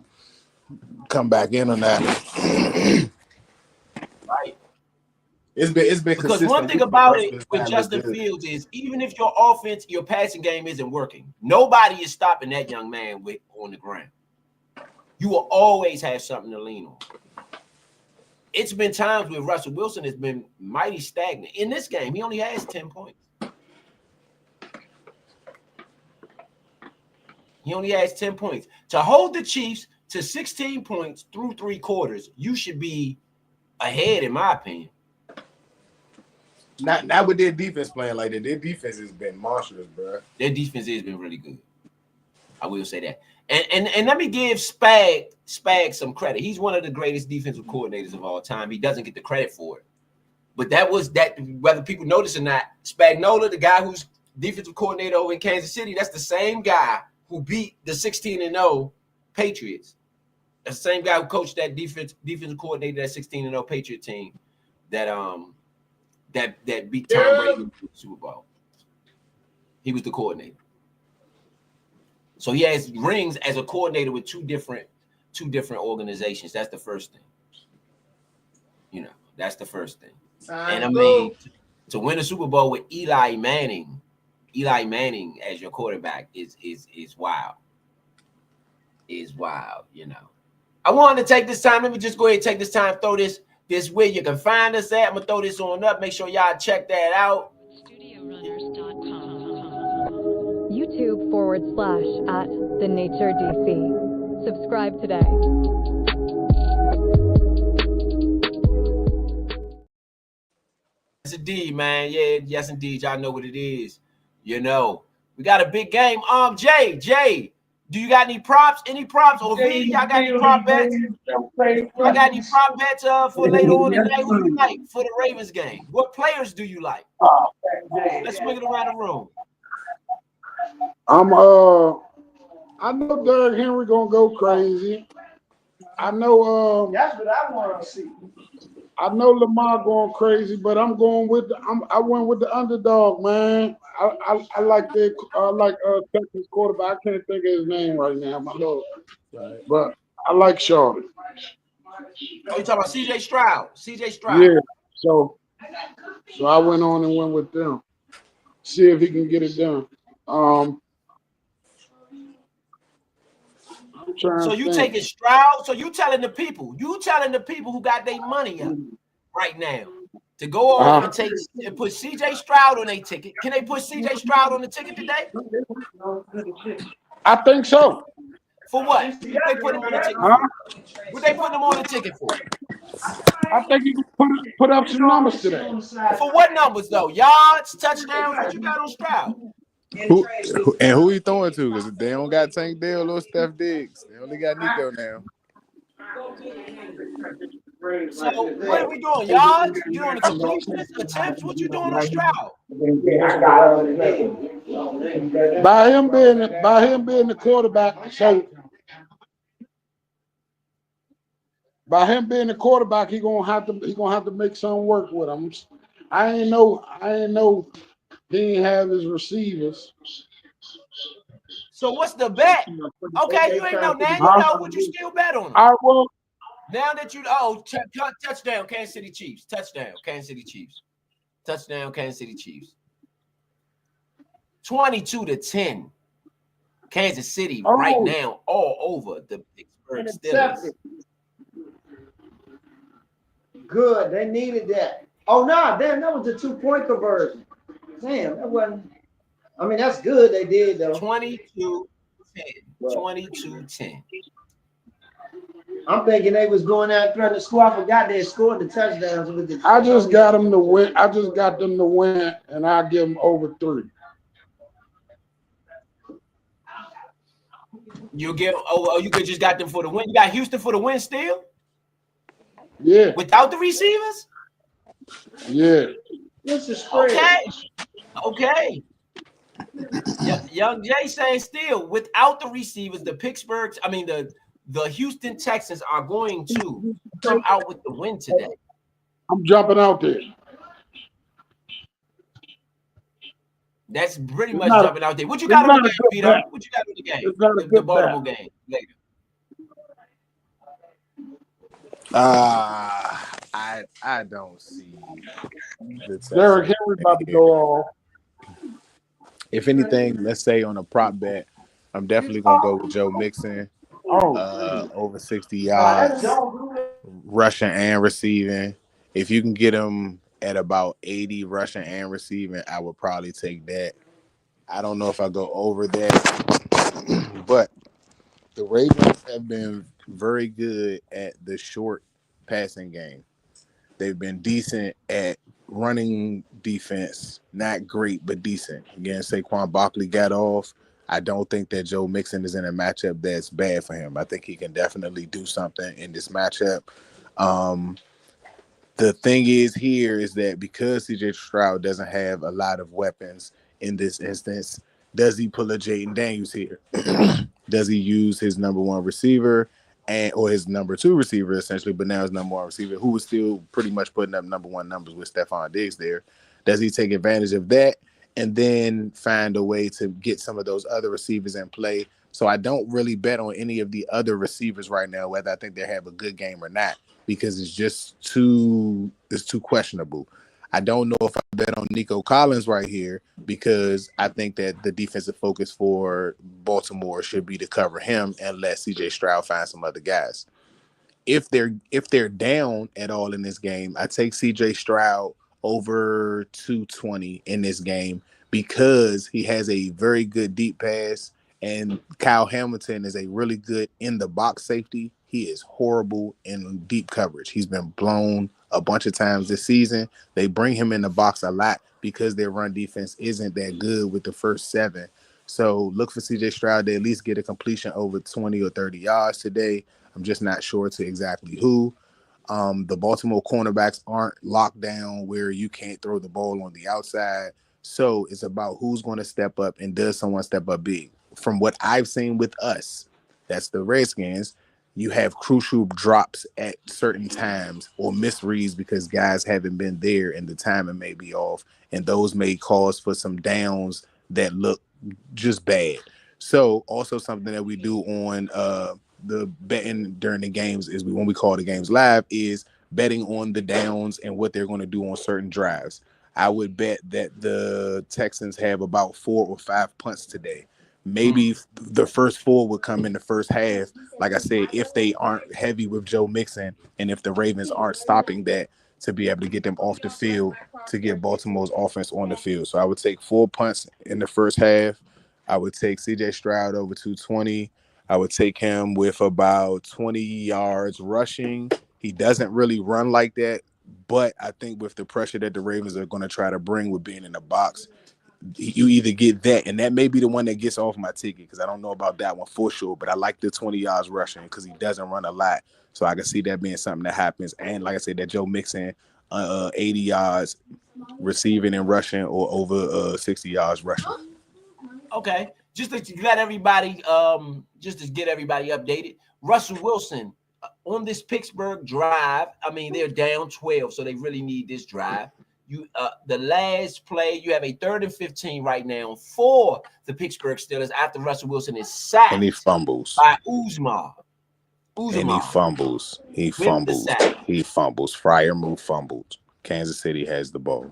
come back in on that. Right. It's been because one thing about it with Justin Fields is even if your offense, your passing game isn't working, nobody is stopping that young man on the ground. You will always have something to lean on. It's been times where Russell Wilson has been mighty stagnant. In this game, he only has 10 points. He only has 10 points. To hold the Chiefs to 16 points through 3 quarters, you should be ahead, in my opinion. Not with their defense playing like that. Their defense has been monstrous, bro. Their defense has been really good. I will say that. And let me give Spag some credit. He's one of the greatest defensive coordinators of all time. He doesn't get the credit for it. But that was that, whether people notice or not, Spagnuolo, the guy who's defensive coordinator over in Kansas City, that's the same guy who beat the 16-0 Patriots. That's the same guy who coached that defensive coordinator, that 16-0 Patriot team that that beat Tom Brady in the Super Bowl. He was the coordinator. So he has rings as a coordinator with two different organizations. That's the first thing. You know, that's the first thing. And I mean, to win a Super Bowl with Eli Manning as your quarterback is wild. Is wild, you know. I wanted to take this time. Let me just go ahead and take this time, throw this where you can find us at. I'm gonna throw this on up. Make sure y'all check that out. YouTube.com/@TheNatureDC. Subscribe today. Yes, indeed, man. Yeah, yes, indeed. Y'all know what it is. You know, we got a big game. Jay, do you got any props? Any props? Or V, y'all got any prop bets? I got any prop bets for later on tonight? Who you like for the Ravens game? What players do you like? Let's swing it around the room. I know Derrick Henry gonna go crazy. I know That's what I want to see. I know Lamar going crazy, but I'm going with I went with the underdog, man. I like Texas quarterback. I can't think of his name right now, my lord. Right. But I like Charlotte. Oh, you talking about CJ Stroud? Yeah. So I went on and went with them. See if he can get it done. So you taking Stroud? So you telling the people who got their money up right now to go on and put CJ Stroud on their ticket. Can they put CJ Stroud on the ticket today? I think so. For what? What they put him on the ticket for? What they put him on the ticket for? I think you can put up some numbers today. For what numbers though? Yards, touchdowns? What you got on Stroud? Who he throwing to? Because they don't got Tank Dell or Steph Diggs. They only got Nico now. So what are we doing? Yards? You doing the completions, attempts? What you doing on Stroud? By him being the quarterback, so by him being the quarterback, he gonna have to make some work with him. I ain't know he ain't have his receivers. So what's the bet? Okay, you ain't know now. You know, would you still bet on him? I will. Now that you touchdown, Kansas City Chiefs. Touchdown, Kansas City Chiefs. Touchdown, Kansas City Chiefs. 22-10. Kansas City right now all over the Pittsburgh Steelers. Good, they needed that. Oh no, damn, that was a 2-point conversion. Damn, that wasn't. I mean, that's good. They did though. 22-10. 22-10. I'm thinking they was going out trying to score. I forgot they scored the touchdowns with the. I just got them to win. And I give them over 3. You get you could just got them for the win. You got Houston for the win still? Yeah. Without the receivers? Yeah. This is spread. Okay. Young Jay saying still without the receivers, the Houston Texans are going to come out with the win today. I'm jumping out there. That's pretty much jumping out there. What you got on the game, Peter? What you got on the game? The Baltimore game later. I don't see Derrick Henry about to go off. If anything, let's say on a prop bet, I'm definitely gonna go with Joe Mixon. Over 60 yards, rushing and receiving. If you can get him at about 80 rushing and receiving, I would probably take that. I don't know if I go over that, but the Ravens have been very good at the short passing game. They've been decent at running defense, not great, but decent. Again, Saquon Barkley got off. I don't think that Joe Mixon is in a matchup that's bad for him. I think he can definitely do something in this matchup. The thing is here is that because CJ Stroud doesn't have a lot of weapons in this instance, does he pull a Jaden Daniels here? Does he use his number one receiver or his number two receiver essentially, but now his number one receiver, who was still pretty much putting up number one numbers with Stephon Diggs there? Does he take advantage of that and then find a way to get some of those other receivers in play? So I don't really bet on any of the other receivers right now, whether I think they have a good game or not, because it's too questionable. I don't know if I bet on Nico Collins right here because I think that the defensive focus for Baltimore should be to cover him and let CJ Stroud find some other guys. If they're down at all in this game, I take CJ Stroud over 220 in this game because he has a very good deep pass, and Kyle Hamilton is a really good in the box safety. He is horrible in deep coverage. He's been blown a bunch of times this season. They bring him in the box a lot because their run defense isn't that good with the first 7. So look for CJ Stroud to at least get a completion over 20 or 30 yards today. I'm just not sure to exactly who. The Baltimore cornerbacks aren't locked down where you can't throw the ball on the outside. So it's about who's going to step up and does someone step up big. From what I've seen with us, that's the Redskins, you have crucial drops at certain times or misreads because guys haven't been there and the timing may be off. And those may cause for some downs that look just bad. So also something that we do on the betting during the games is when we call the games live is betting on the downs and what they're going to do on certain drives. I would bet that the Texans have about 4 or 5 punts today. Maybe the first 4 would come in the first half. Like I said, if they aren't heavy with Joe Mixon and if the Ravens aren't stopping that to be able to get them off the field to get Baltimore's offense on the field. So I would take 4 punts in the first half. I would take CJ Stroud over 220. I would take him with about 20 yards rushing. He doesn't really run like that, but I think with the pressure that the Ravens are going to try to bring with being in the box, you either get that, and that may be the one that gets off my ticket because I don't know about that one for sure, but I like the 20 yards rushing because he doesn't run a lot. So I can see that being something that happens. And like I said, that Joe Mixon, 80 yards receiving and rushing or over 60 yards rushing. Okay. Just to let everybody, just to get everybody updated, Russell Wilson on this Pittsburgh drive. I mean, they're down 12, so they really need this drive. The last play, you have a 3rd and 15 right now for the Pittsburgh Steelers after Russell Wilson is sacked and he fumbles by Uzomah. And he fumbles. He fumbles. Freiermuth fumbled. Kansas City has the ball.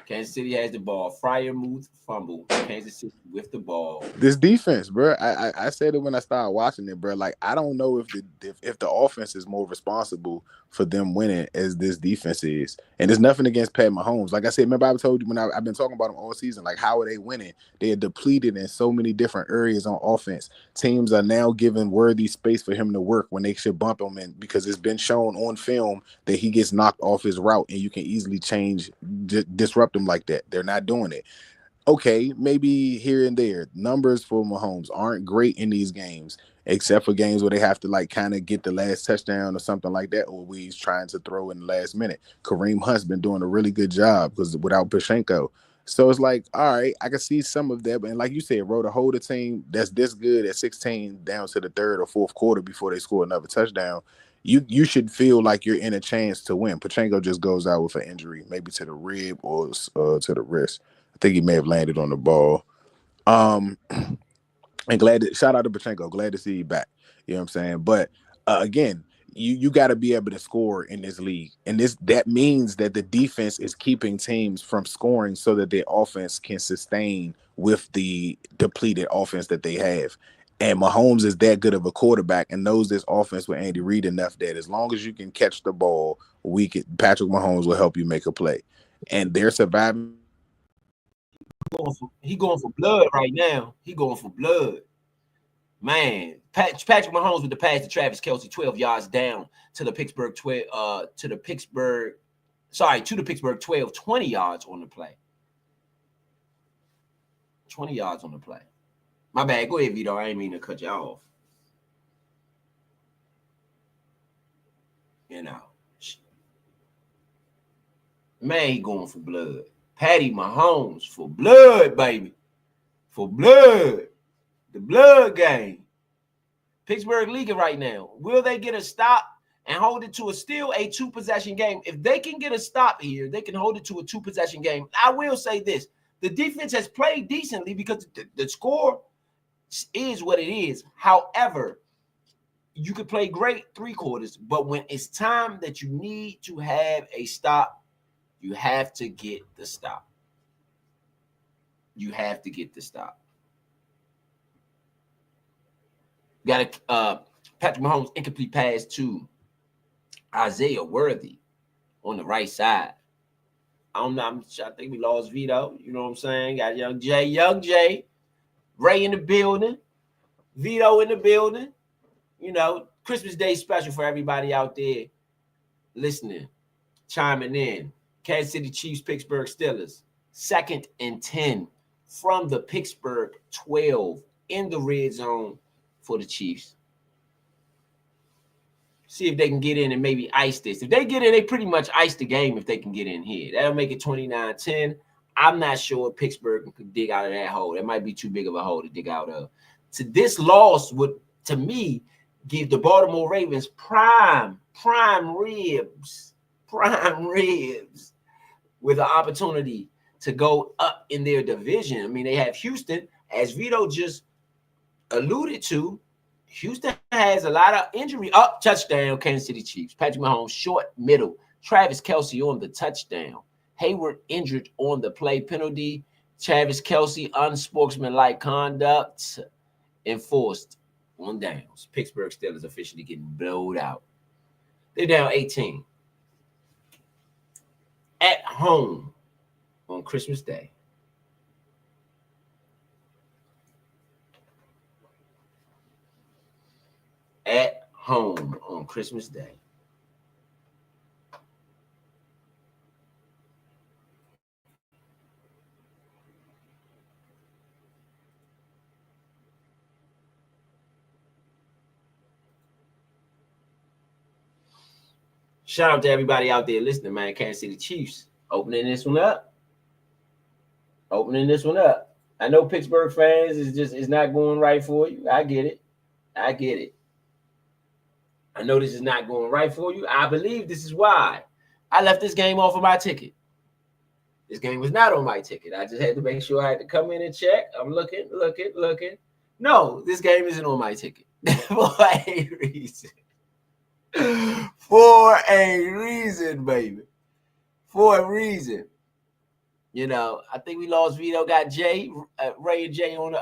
Kansas City has the ball. Freiermuth fumble. Kansas City with the ball. This defense, bro. I said it when I started watching it, bro. Like I don't know if the offense is more responsible for them winning as this defense is. And there's nothing against Pat Mahomes. Like I said, remember I told you when I've been talking about them all season. Like how are they winning? They are depleted in so many different areas on offense. Teams are now giving Worthy space for him to work when they should bump him in because it's been shown on film that he gets knocked off his route and you can easily disrupt him like that. They're not doing it. Okay, maybe here and there. Numbers for Mahomes aren't great in these games, except for games where they have to like kind of get the last touchdown or something like that, or where he's trying to throw in the last minute. Kareem Hunt's been doing a really good job because without Pashenko. So it's like, all right, I can see some of that. But like you said, bro, to hold a team that's this good at 16 down to the 3rd or 4th quarter before they score another touchdown, you should feel like you're in a chance to win. Pachenko just goes out with an injury, maybe to the rib or to the wrist. I think he may have landed on the ball. And shout out to Pachenko. Glad to see you back. You know what I'm saying? But again, you got to be able to score in this league. And that means that the defense is keeping teams from scoring so that their offense can sustain with the depleted offense that they have. And Mahomes is that good of a quarterback and knows this offense with Andy Reid enough that as long as you can catch the ball, Patrick Mahomes will help you make a play. And they're surviving. He going for blood right now. He going for blood. Man, Patrick Mahomes with the pass to Travis Kelce, 12 yards down to the Pittsburgh 12, to the Pittsburgh 12, 20 yards on the play. 20 yards on the play. My bad. Go ahead, Vito. I ain't mean to cut you off. You know. Man, he going for blood. Patty Mahomes for blood, baby. For blood. The blood game. Pittsburgh leaking right now. Will they get a stop and hold it to a still a 2-possession game? If they can get a stop here, they can hold it to a 2-possession game. I will say this. The defense has played decently because the score is what it is. However, you could play great 3 quarters, but when it's time that you need to have a stop, you have to get the stop. You have to get the stop. Got a Patrick Mahomes incomplete pass to Isaiah Worthy on the right side. I think we lost Vito. You know what I'm saying? Got Young Jay, Ray in the building, Vito in the building. You know, Christmas Day special for everybody out there listening, chiming in. Kansas City Chiefs, Pittsburgh Steelers. 2nd and 10 from the Pittsburgh 12 in the red zone for the Chiefs. See if they can get in and maybe ice this. If they get in, they pretty much ice the game if they can get in here. That'll make it 29-10. I'm not sure if Pittsburgh can dig out of that hole. That might be too big of a hole to dig out of. So this loss would, to me, give the Baltimore Ravens prime ribs with an opportunity to go up in their division. I mean, they have Houston, as Vito just alluded to. Houston has a lot of injury. Touchdown, Kansas City Chiefs. Patrick Mahomes, short, middle. Travis Kelce on the touchdown. Hayward injured on the play penalty. Travis Kelce, unsportsmanlike conduct enforced on downs. Pittsburgh Steelers officially getting blowed out. They're down 18. At home on Christmas Day. At home on Christmas Day. Shout out to everybody out there listening, man. Kansas City Chiefs opening this one up. I know Pittsburgh fans is not going right for you. I get it. I know this is not going right for you. I believe this is why I left this game off of my ticket. This game was not on my ticket. I just had to make sure I had to come in and check. I'm looking. No, this game isn't on my ticket for a reason. For a reason, baby. For a reason. You know, I think we lost Vito. Got Jay, Ray and Jay on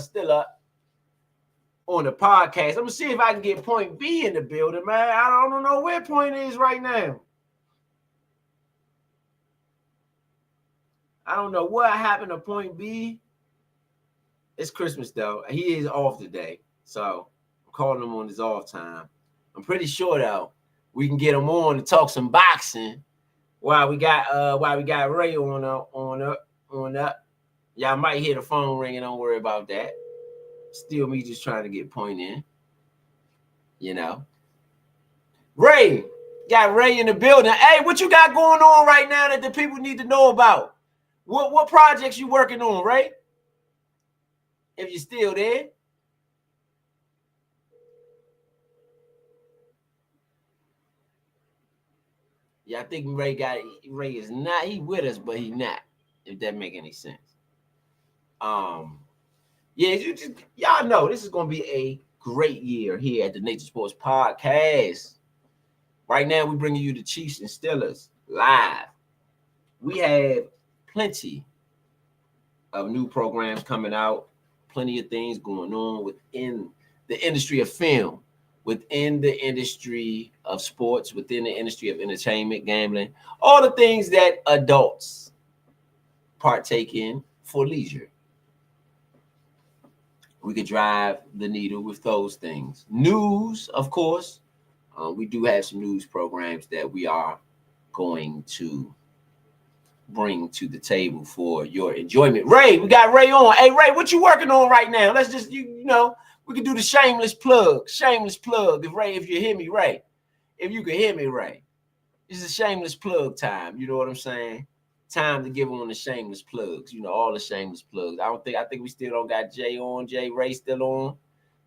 still up on the podcast. I'm gonna see if I can get Point B in the building, man. I don't know where Point is right now. I don't know what happened to Point B. It's Christmas though. He is off today, so I'm calling him on his off time. I'm pretty sure though we can get him on to talk some boxing while we got Ray on up. Y'all might hear the phone ringing. Don't worry about that. Still me just trying to get Point in. You know. Ray, got Ray in the building. Hey, what you got going on right now that the people need to know about? What projects you working on, Ray? If you're still there. Yeah, I think Ray is not. He with us, but he not. If that make any sense. Yeah, y'all know this is gonna be a great year here at the Nature Sports Podcast. Right now, we're bringing you the Chiefs and Steelers live. We have plenty of new programs coming out, plenty of things going on within the industry of film, within the industry of sports, within the industry of entertainment, gambling, all the things that adults partake in for leisure. We could drive the needle with those things. News, of course. We do have some news programs that we are going to bring to the table for your enjoyment. Ray, we got Ray on. Hey, Ray, what you working on right now? Let's just, you know, we can do the shameless plug. If you hear me, Ray. If you can hear me, Ray. It's a shameless plug time. You know what I'm saying? Time to give on the shameless plugs. You know, all the shameless plugs. I think we still don't got Jay on. Jay Ray still on.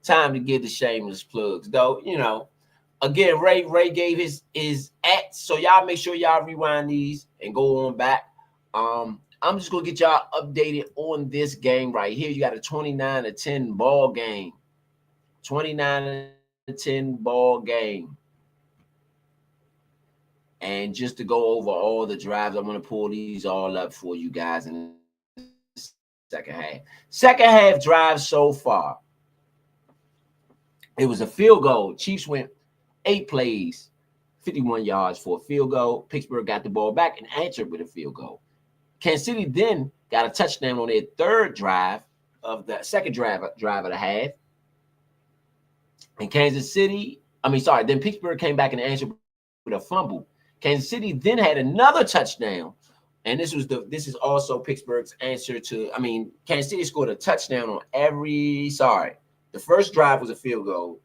Time to give the shameless plugs, though. You know, again, Ray gave his at. So y'all make sure y'all rewind these and go on back. I'm just gonna get y'all updated on this game right here. You got a 29-10 ball game. 29-10 ball game. And just to go over all the drives, I'm going to pull these all up for you guys in the second half. Second half drive so far. It was a field goal. Chiefs went 8 plays, 51 yards for a field goal. Pittsburgh got the ball back and answered with a field goal. Kansas City then got a touchdown on their third drive of the second drive of the half. And then Pittsburgh came back and answered with a fumble. Kansas City then had another touchdown, and this is also Pittsburgh's answer to. Kansas City scored a touchdown on the first drive was a field goal,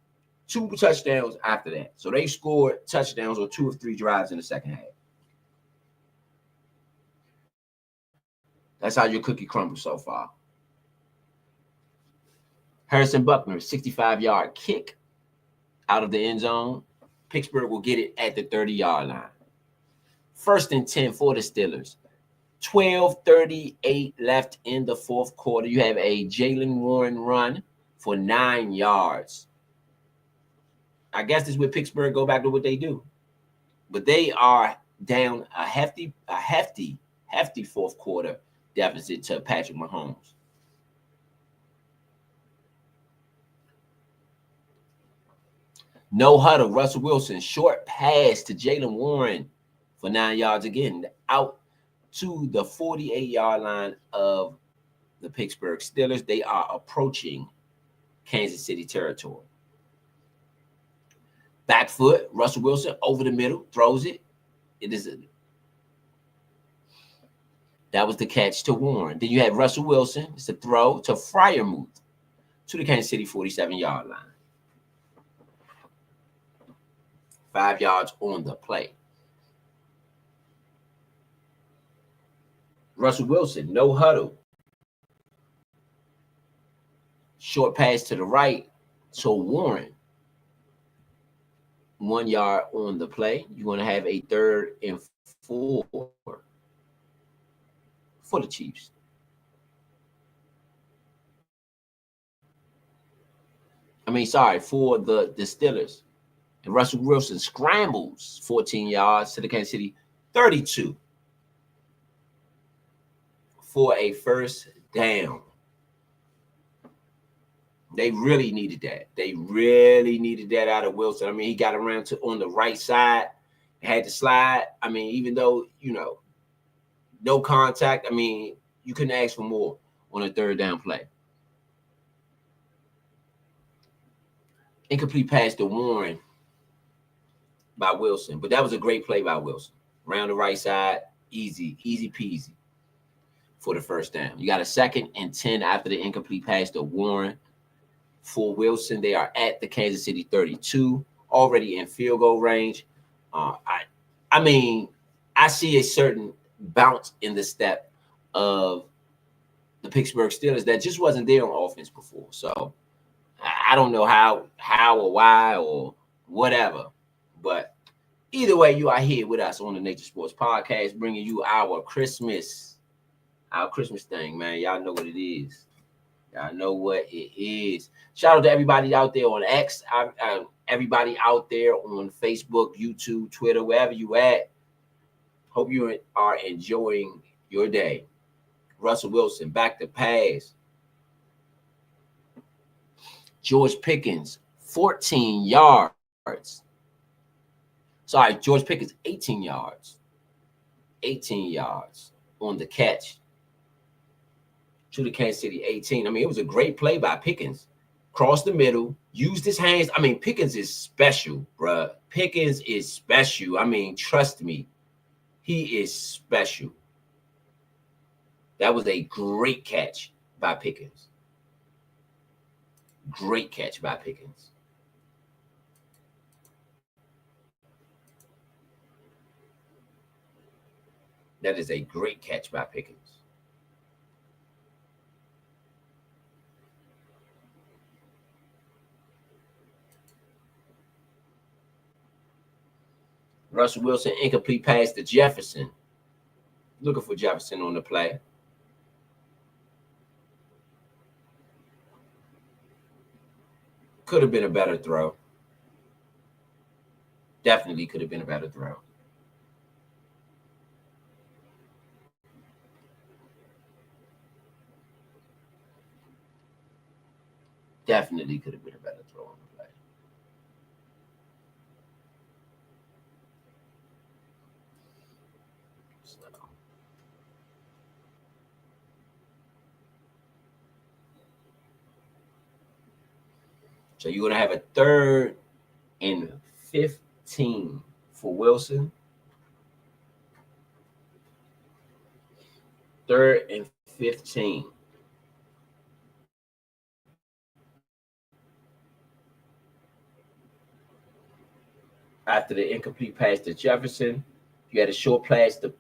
2 touchdowns after that. So they scored touchdowns on 2 of 3 drives in the second half. That's how your cookie crumbles so far. Harrison Buckner, 65-yard kick out of the end zone. Pittsburgh will get it at the 30-yard line. 1st and 10 for the Steelers. 12:38 left in the fourth quarter. You have a Jaylen Warren run for 9 yards. I guess this is where Pittsburgh go back to what they do. But they are down a hefty fourth quarter deficit to Patrick Mahomes. No huddle. Russell Wilson, short pass to Jaylen Warren for 9 yards again, out to the 48-yard line of the Pittsburgh Steelers. They are approaching Kansas City territory. Back foot, Russell Wilson over the middle, throws it. That was the catch to Warren. Then you had Russell Wilson. It's a throw to Freiermuth to the Kansas City 47-yard line. 5 yards on the play. Russell Wilson, no huddle. Short pass to the right to Warren. 1 yard on the play. You're going to have a 3rd and 4 for the Chiefs. For the Steelers. And Russell Wilson scrambles 14 yards to the Kansas City 32 for a first down. They really needed that. They really needed that out of Wilson. He got around to on the right side, had to slide. Even though, no contact, you couldn't ask for more on a 3rd down play. Incomplete pass to Warren by Wilson, but that was a great play by Wilson. Around the right side, easy peasy for the first down. You got a 2nd and 10 after the incomplete pass to Warren. For Wilson, they are at the Kansas City 32, already in field goal range. I see a certain bounce in the step of the Pittsburgh Steelers that just wasn't there on offense before. So I don't know how or why or whatever. But either way, you are here with us on the Nature Sports Podcast, bringing you our Christmas thing, man. Y'all know what it is. Shout out to everybody out there on X, everybody out there on Facebook, YouTube, Twitter, wherever you at. Hope you are enjoying your day. Russell Wilson, back to pass. George Pickens, 14 yards. George Pickens, 18 yards. 18 yards on the catch to the Kansas City 18. It was a great play by Pickens. Crossed the middle, used his hands. Pickens is special, bruh. Pickens is special. Trust me, he is special. That was a great catch by Pickens. Great catch by Pickens. That is a great catch by Pickens. Russell Wilson, incomplete pass to Jefferson. Looking for Jefferson on the play. Could have been a better throw. Definitely could have been a better throw. Definitely could have been a better throw on the play. So you're going to have a 3rd and 15 for Wilson. 3rd and 15. After the incomplete pass to Jefferson, you had a short pass to.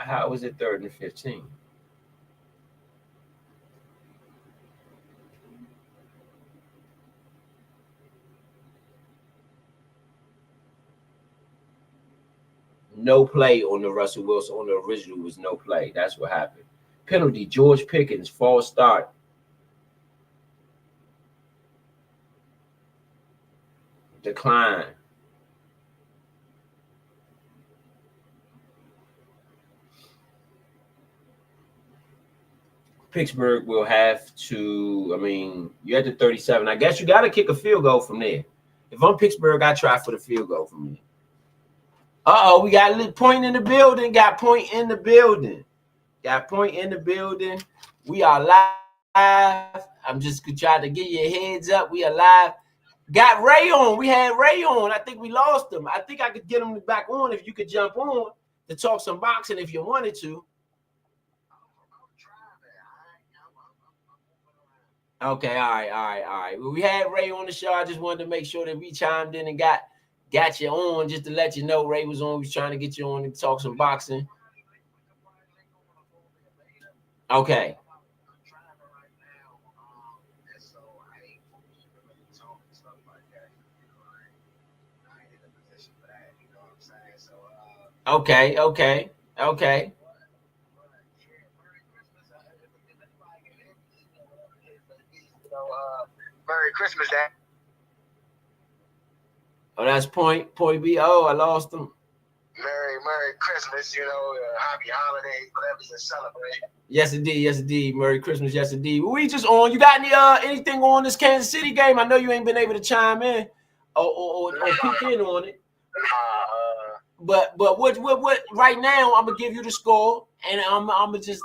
How was it 3rd and 15? No play on the Russell Wilson. On the original was no play. That's what happened. Penalty, George Pickens, false start. Decline. Pittsburgh will have to, I mean, you're at the 37. I guess you got to kick a field goal from there. If I'm Pittsburgh, I try for the field goal from there. Uh-oh, we got a point in the building. Got point in the building. Got point in the building. We are live. I'm just trying to give you a heads up. We are live. Got Ray on. We had Ray on. I think we lost him. I think I could get him back on if you could jump on to talk some boxing if you wanted to. Okay, all right. Well, we had Ray on the show. I just wanted to make sure that we chimed in and got you on just to let you know Ray was on. We was trying to get you on and talk some boxing. Okay. Okay. Merry Christmas, Dad. Oh, that's point B. Oh, I lost him. Merry Christmas, happy holidays, whatever you celebrate. Yes, indeed. Merry Christmas, yes, indeed. We just on. You got anything on this Kansas City game? I know you ain't been able to chime in or peek in on it. But what right now I'm gonna give you the score, and I'm gonna just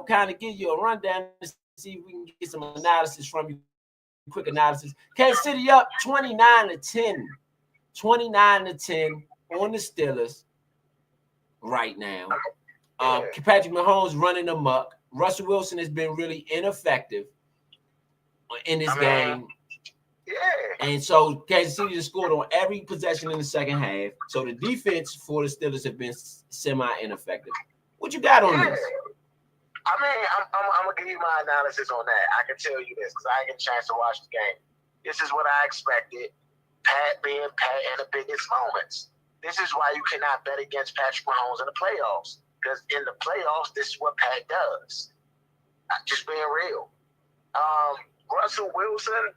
kind of give you a rundown to see if we can get some analysis from you. Quick analysis. Kansas City up 29-10. 29-10 on the Steelers right now. Patrick Mahomes running amok. Russell Wilson has been really ineffective in this game. Yeah. And so Kansas City has scored on every possession in the second half. So the defense for the Steelers have been semi-ineffective. What you got on this? I mean, I'm going to give you my analysis on that. I can tell you this because I didn't get a chance to watch the game. This is what I expected. Pat being Pat in the biggest moments. This is why you cannot bet against Patrick Mahomes in the playoffs. Because in the playoffs, this is what Pat does. Just being real. Russell Wilson,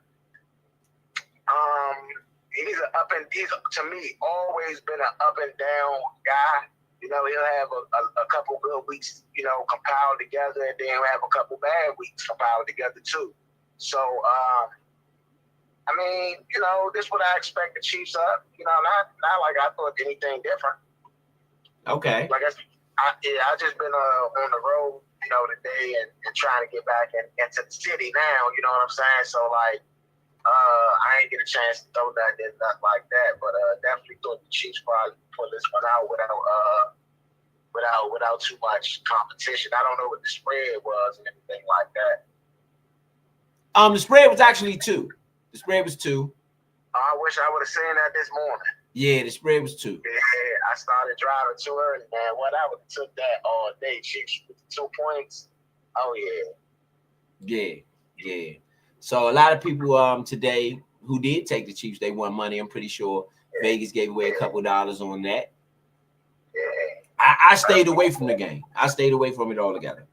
he's to me always been an up and down guy. He'll have a couple good weeks, compiled together, and then he'll have a couple bad weeks compiled together too. So, I mean, this is what I expect the Chiefs up. Not like I thought anything different. Okay. Like I just been on the road, today and trying to get back into the city now. You know what I'm saying? So I ain't get a chance to throw nothing like that, but definitely thought the Chiefs probably pull this one out without too much competition. I don't know what the spread was and anything like that. The spread was actually 2. The spread was 2. I wish I would have seen that this morning. Yeah, the spread was 2. Yeah, I started driving too early, man. What I would have took that all day, Chiefs with 2 points. Oh Yeah. So a lot of people today who did take the Chiefs, they won money. I'm pretty sure Vegas gave away a couple dollars on that. Yeah. I stayed away from the game. I stayed away from it altogether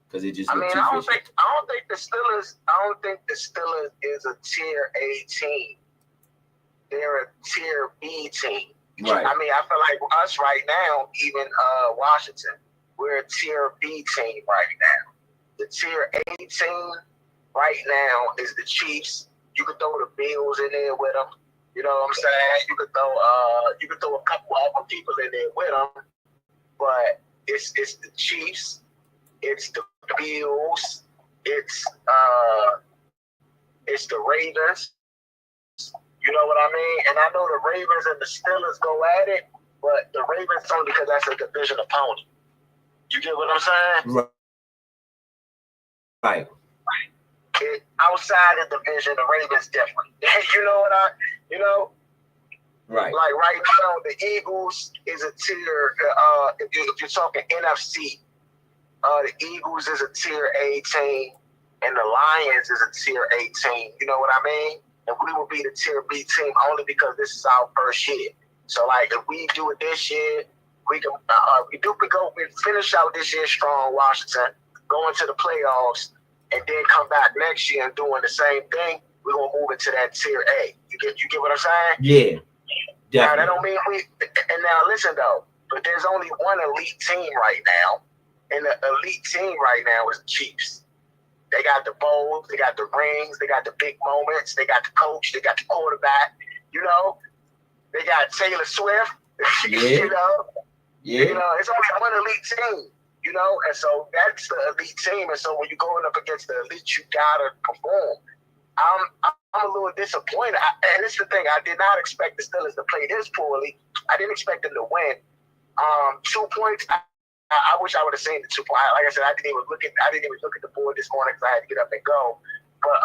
because it just looked too fishy. I don't think the Steelers is a tier A team. They're a tier B team. Right. I mean, I feel like us right now, even Washington, we're a tier B team right now. The tier A team right now is the Chiefs. You could throw the Bills in there with them. You know what I'm saying? You could throw a couple other people in there with them. But it's the Chiefs, it's the Bills, it's the Ravens. You know what I mean? And I know the Ravens and the Steelers go at it, but the Ravens only because that's a division opponent. You get what I'm saying? Right. Outside the division, the Ravens different. You know? Right. Like right now, the Eagles is a tier. If you're talking NFC, the Eagles is a tier A team, and the Lions is a tier A team. You know what I mean? And we will be the tier B team only because this is our first year. So like, if we do it this year, we can. We finish out this year strong, Washington, go into the playoffs, and then come back next year and doing the same thing. We're gonna move into that tier A. You get what I'm saying? Yeah. Definitely. Now that don't mean we. And now listen though, but there's only one elite team right now, and the elite team right now is the Chiefs. They got the bowls, they got the rings, they got the big moments, they got the coach, they got the quarterback. You know, they got Taylor Swift. Yeah. You know, Yeah. you know, it's only one elite team. You know, and so that's the elite team. And so when you're going up against the elite, you gotta perform. I'm a little disappointed. And this is the thing. I did not expect the Steelers to play this poorly. I didn't expect them to win. 2 points. I wish I would have seen the 2 points. Like I said, I didn't even look at the board this morning because I had to get up and go. But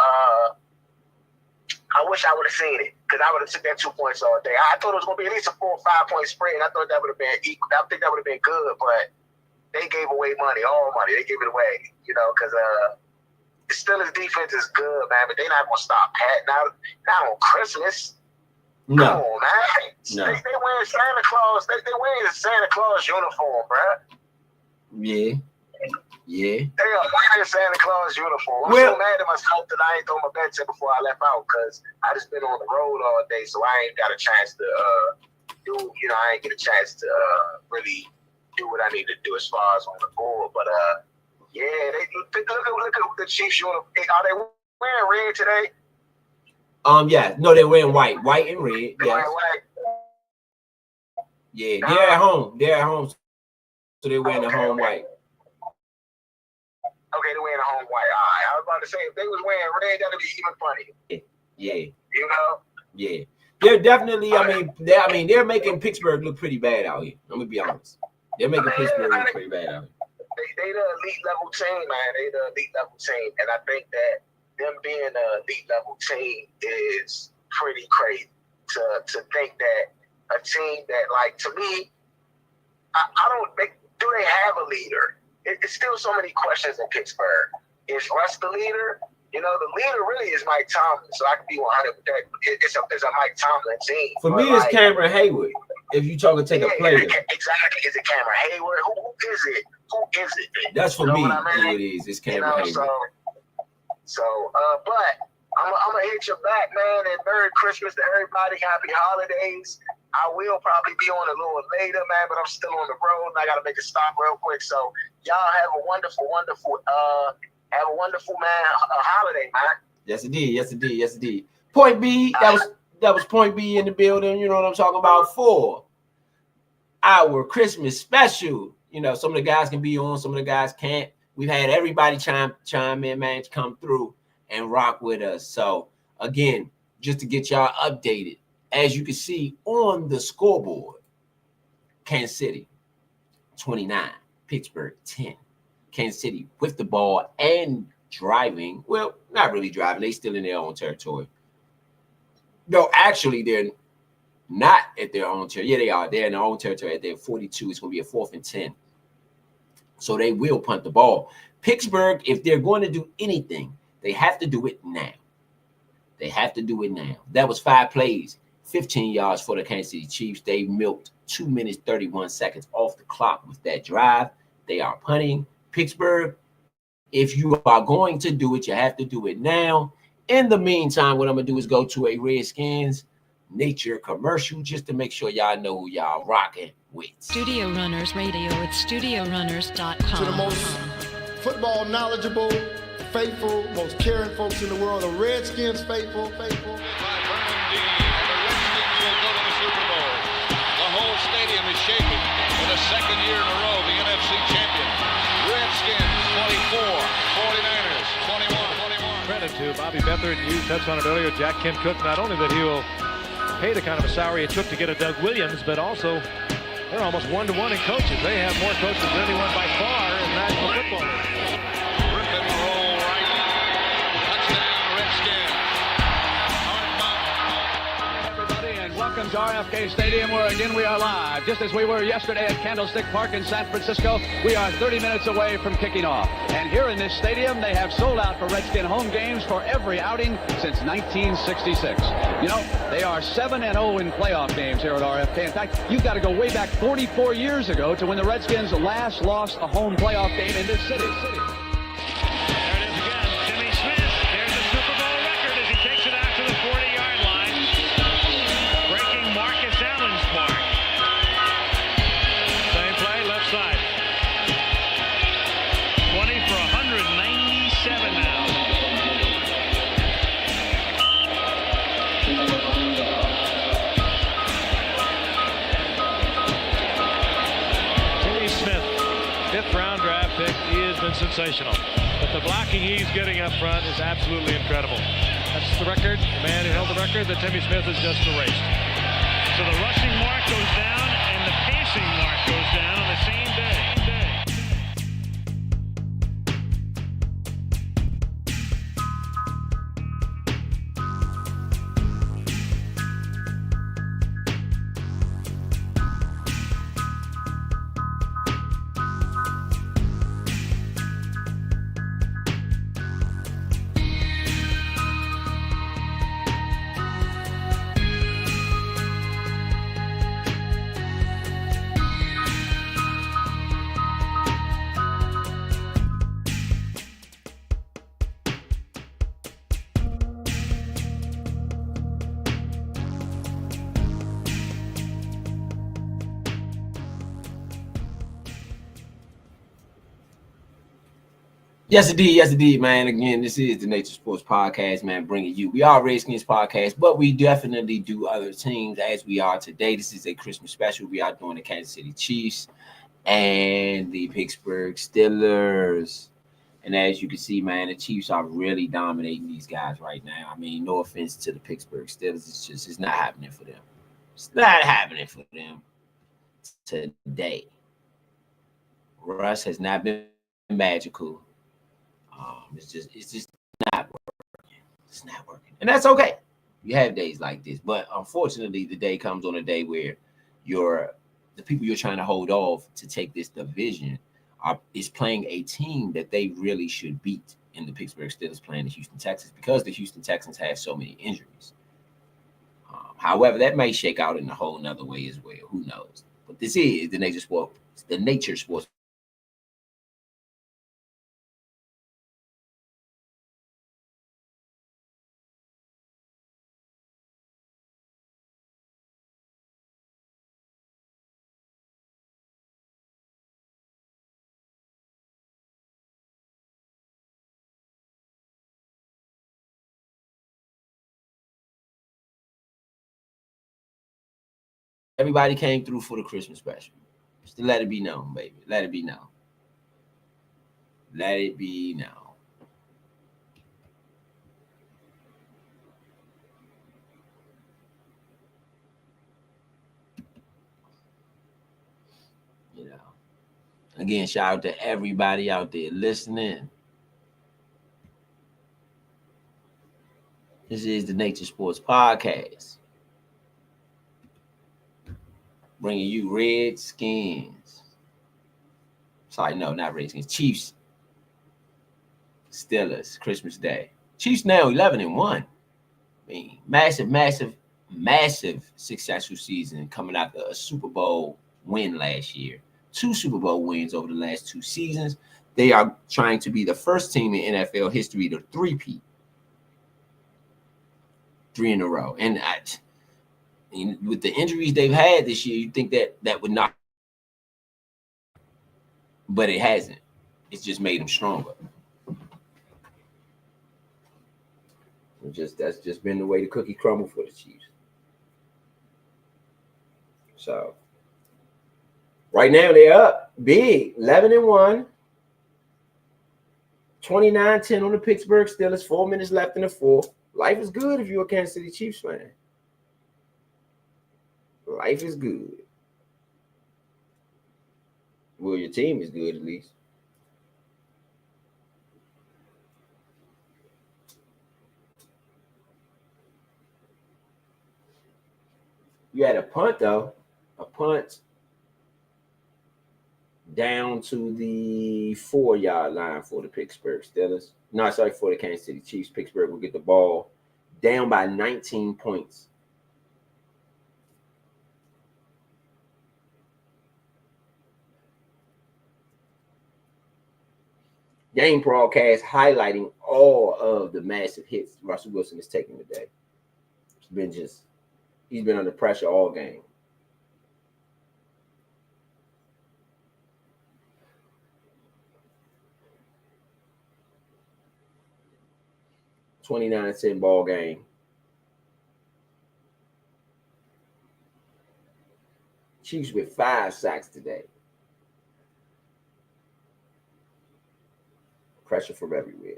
I wish I would have seen it because I would have took that 2 points all day. I thought it was going to be at least a 4 or 5 point spread. And I thought that would have been equal. I think that would have been good, but they gave away money, all money. They gave it away, you know, because the Steelers defense is good, man, but they're not going to stop Pat. Not on Christmas. No. Come on, man. No. They wearing Santa Claus. They wearing the Santa Claus uniform, bro. Yeah. They are wearing Santa Claus uniform. I'm so mad at myself that I ain't throw my bets in before I left out because I just been on the road all day, so I ain't got a chance to I ain't get a chance to really do what I need to do as far as on the board. But yeah, look at the Chiefs uniform. Are they wearing red today? Yeah. No, they're wearing white and red. They Yes. wearing white. Yeah, they're at home. So they're wearing the home white. Okay, they're wearing the home white. All right. I was about to say, if they was wearing red, that'd be even funny. Yeah. You know? Yeah. They're definitely, they're making Pittsburgh look pretty bad out here. I'm gonna be honest. They're making Pittsburgh look pretty bad out here. They the elite level team, man. They the elite level team. And I think that them being an elite level team is pretty crazy to think that a team that, like, to me, do they have a leader? It's still so many questions in Pittsburgh. Is Russ the leader? You know, the leader really is Mike Tomlin, so I can be 100 with that. It's a Mike Tomlin team. For me, it's Cameron Hayward. If you talking take a player, exactly. Is it Cameron Hayward? Who is it? That's for me. Who it is? It's Cameron Hayward. But I'm gonna hit you back, man. And Merry Christmas to everybody. Happy holidays. I will probably be on a little later, man, but I'm still on the road and I gotta make a stop real quick. So y'all have a wonderful, holiday, man. Yes, it did. Point B, that was Point B in the building. You know what I'm talking about for our Christmas special. You know, some of the guys can be on, some of the guys can't. We've had everybody chime in, man, to come through and rock with us. So again, just to get y'all updated, as you can see on the scoreboard, Kansas City 29, Pittsburgh 10. Kansas City with the ball and driving. Well, not really driving. They still in their own territory. No, actually, not at their own territory. Yeah, they are. They're in their own territory at their 42. It's going to be a 4th and 10. So they will punt the ball. Pittsburgh, if they're going to do anything, they have to do it now. They have to do it now. That was 5 plays, 15 yards for the Kansas City Chiefs. They milked 2 minutes, 31 seconds off the clock with that drive. They are punting. Pittsburgh, if you are going to do it, you have to do it now. In the meantime, what I'm going to do is go to a Redskins Nature commercial just to make sure y'all know who y'all rocking with. Studio Runners Radio at StudioRunners.com. To the most football knowledgeable, faithful, most caring folks in the world, the Redskins faithful. By Vernon D. And the Redskins will go to the Super Bowl. The whole stadium is shaking for the 2nd year in a row, the NFC champion. Redskins 24, 49ers 21. Credit to Bobby Beathard, and you touched on it earlier, Jack Kent Cook, not only that he will pay the kind of a salary it took to get a Doug Williams, but also they're almost 1-to-1 in coaches. They have more coaches than anyone by far in National Football League. Rip and roll right. Touchdown, Redskins. Everybody, and welcome to RFK Stadium, where again we are live. Just as we were yesterday at Candlestick Park in San Francisco, we are 30 minutes away from kicking off. And here in this stadium, they have sold out for Redskin home games for every outing since 1966. You know, they are 7-0 in playoff games here at RFK. In fact, you've got to go way back 44 years ago to when the Redskins last lost a home playoff game in this city. There it is again, Jimmy Smith. There's a Super Bowl record as he takes it out to the 40-yard line, breaking Marcus Allen's mark. Same play, left side. 20 for 197 now. Jimmy Smith, 5th round draft pick. He has been sensational. But the blocking he's getting up front is absolutely incredible. That's the record. The man who held the record that Timmy Smith has just erased. So the rushing mark goes down and the passing mark goes down on the same day. Yes, indeed, man. Again, this is the Nature Sports Podcast, man, bringing you. We are Redskins Podcast, but we definitely do other teams as we are today. This is a Christmas special. We are doing the Kansas City Chiefs and the Pittsburgh Steelers. And as you can see, man, the Chiefs are really dominating these guys right now. I mean, no offense to the Pittsburgh Steelers. It's not happening for them. It's not happening for them today. Russ has not been magical. It's just not working. It's not working. And that's okay. You have days like this. But unfortunately, the day comes on a day where the people you're trying to hold off to take this division is playing a team that they really should beat in the Pittsburgh Steelers playing the Houston Texans, because the Houston Texans have so many injuries. However, that may shake out in a whole nother way as well. Who knows? But this is the Nature Sports. Everybody came through for the Christmas special. Just to let it be known, baby. Let it be known. Let it be known. You know. Again, shout out to everybody out there listening. This is the Nature Sports Podcast. bringing you Redskins. Sorry, no, not Redskins. Chiefs, Steelers, Christmas Day. Chiefs now 11-1. I mean, massive successful season coming after a Super Bowl win last year. 2 Super Bowl wins over the last 2 seasons. They are trying to be the first team in NFL history to three-peat. 3 in a row. And with the injuries they've had this year, you think that would not, but it hasn't. It's just made them stronger. That's just been the way the cookie crumbled for the Chiefs. So right now they're up big, 11-1, 29-10 on the Pittsburgh Steelers. 4 minutes left in the fourth. Life is good if you're a Kansas City Chiefs fan. Life is good. Well, your team is good at least. You had a punt, though. A punt down to the 4-yard line for the Pittsburgh Steelers. No, sorry, for the Kansas City Chiefs. Pittsburgh will get the ball down by 19 points. Game broadcast highlighting all of the massive hits Russell Wilson is taking today. He's been under pressure all game. $29 ball game. Chiefs with 5 sacks today. Pressure from everywhere.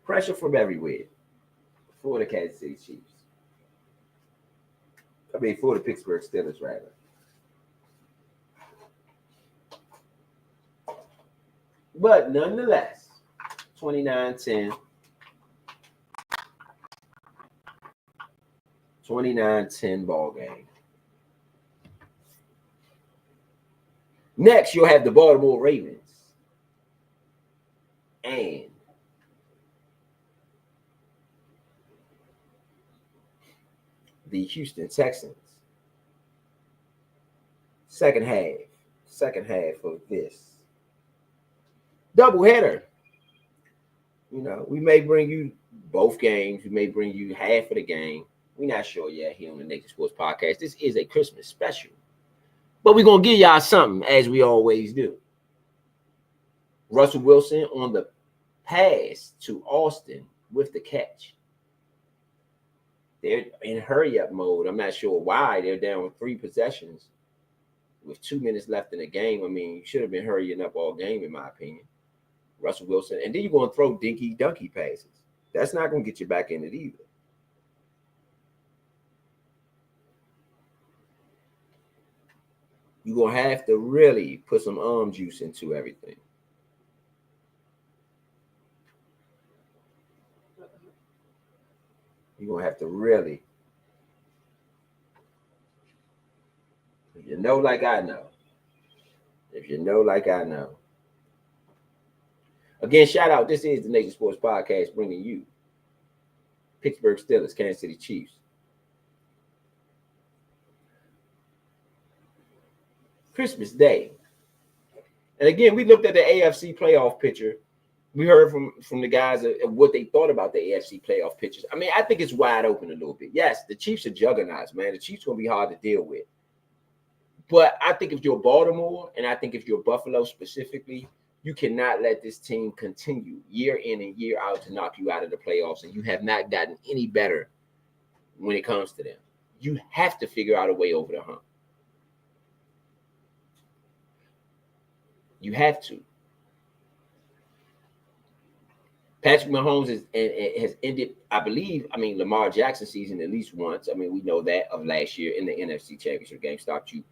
Pressure from everywhere for the Kansas City Chiefs. For the Pittsburgh Steelers, rather. But nonetheless, 29-10. 29-10 ball game. Next, you'll have the Baltimore Ravens and the Houston Texans. Second half of this doubleheader. We may bring you both games. We may bring you half of the game. We're not sure yet here on the Nature Sports Podcast. This is a Christmas special. But we're going to give y'all something, as we always do. Russell Wilson on the pass to Austin with the catch. They're in hurry-up mode. I'm not sure why. They're down with 3 possessions with 2 minutes left in the game. I mean, you should have been hurrying up all game, in my opinion. Russell Wilson. And then you're going to throw dinky-dunky passes. That's not going to get you back in it either. You're going to have to really put some arm juice into everything. You're going to have to really, if you know like I know. Again, shout out. This is the Nature Sports Podcast bringing you Pittsburgh Steelers, Kansas City Chiefs. Christmas Day. And again, we looked at the AFC playoff picture. We heard from the guys of what they thought about the AFC playoff pictures. I mean, I think it's wide open a little bit. Yes, the Chiefs are juggernauts, man. The Chiefs are going to be hard to deal with. But I think if you're Baltimore, and I think if you're Buffalo specifically, you cannot let this team continue year in and year out to knock you out of the playoffs, and you have not gotten any better when it comes to them. You have to figure out a way over the hump. You have to. Patrick Mahomes has ended, I believe, Lamar Jackson season at least once. We know that of last year in the NFC Championship game. Stopped you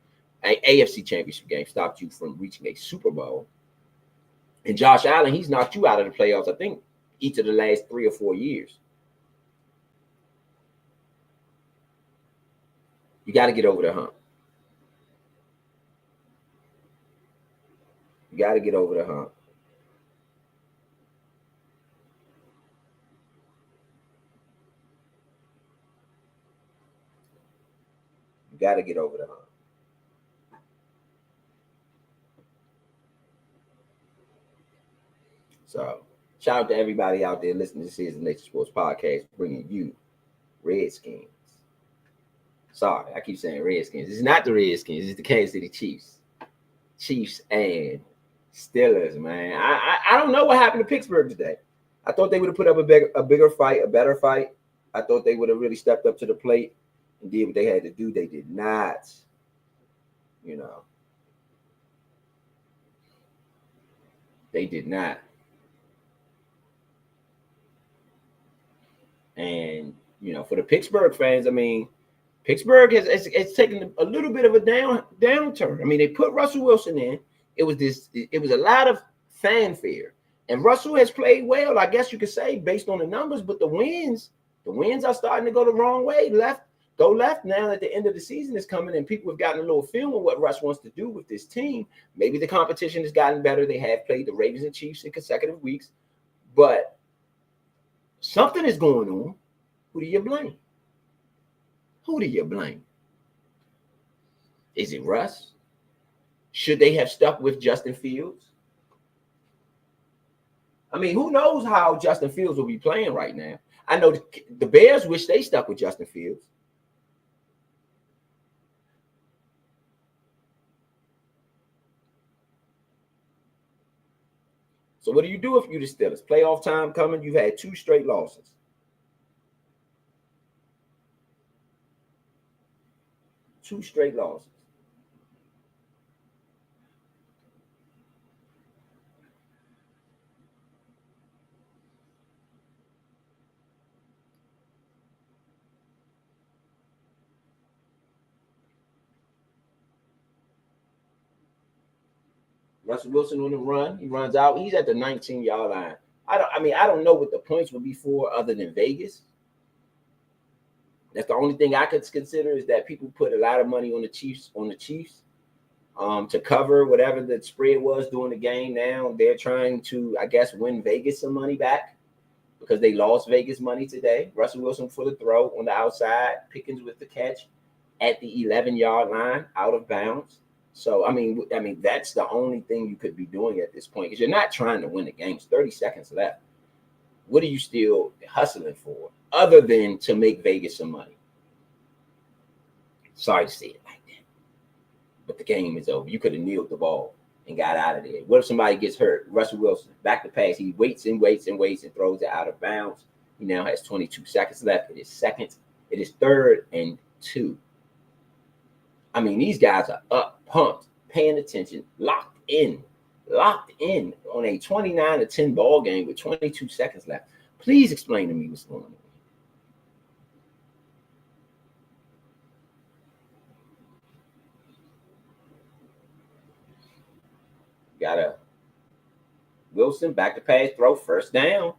AFC Championship game stopped you from reaching a Super Bowl. And Josh Allen, he's knocked you out of the playoffs, I think, each of the last 3 or 4 years. You got to get over the hump. You got to get over the hump. You got to get over the hump. So, shout out to everybody out there listening to this is the Nature Sports Podcast, bringing you Redskins. Sorry, I keep saying Redskins. It's not the Redskins. It's the Kansas City Chiefs. Chiefs and Steelers, man. I don't know what happened to Pittsburgh today. I thought they would have put up a bigger fight, a better fight. I thought they would have really stepped up to the plate and did what they had to do. They did not. You know. They did not. And, you know, for the Pittsburgh fans, I mean, Pittsburgh has taken a little bit of a downturn. I mean, they put Russell Wilson in. It was a lot of fanfare. And Russell has played well, I guess you could say, based on the numbers, but the wins are starting to go the wrong way. Go left now that the end of the season is coming and people have gotten a little feel of what Russ wants to do with this team. Maybe the competition has gotten better. They have played the Ravens and Chiefs in consecutive weeks, but something is going on. Who do you blame? Who do you blame? Is it Russ? Should they have stuck with Justin Fields? I mean, who knows how Justin Fields will be playing right now? I know the Bears wish they stuck with Justin Fields. So what do you do if you're the Steelers? Playoff time coming, you've had 2 straight losses. Two straight losses. Russell Wilson on the run. He runs out. He's at the 19-yard line. I don't know what the points would be for other than Vegas. That's the only thing I could consider is that people put a lot of money on the Chiefs to cover whatever the spread was during the game. Now they're trying to, I guess, win Vegas some money back because they lost Vegas money today. Russell Wilson for the throw on the outside, Pickens with the catch at the 11-yard line, out of bounds. So, I mean, that's the only thing you could be doing at this point because you're not trying to win the game. It's 30 seconds left. What are you still hustling for other than to make Vegas some money? Sorry to say it like that. But the game is over. You could have kneeled the ball and got out of there. What if somebody gets hurt? Russell Wilson, back to pass. He waits and throws it out of bounds. He now has 22 seconds left. It is 3rd and 2. I mean, these guys are up, pumped, paying attention, locked in on a 29-10 ball game with 22 seconds left. Please explain to me what's going on. Got a Wilson back to pass, throw, first down.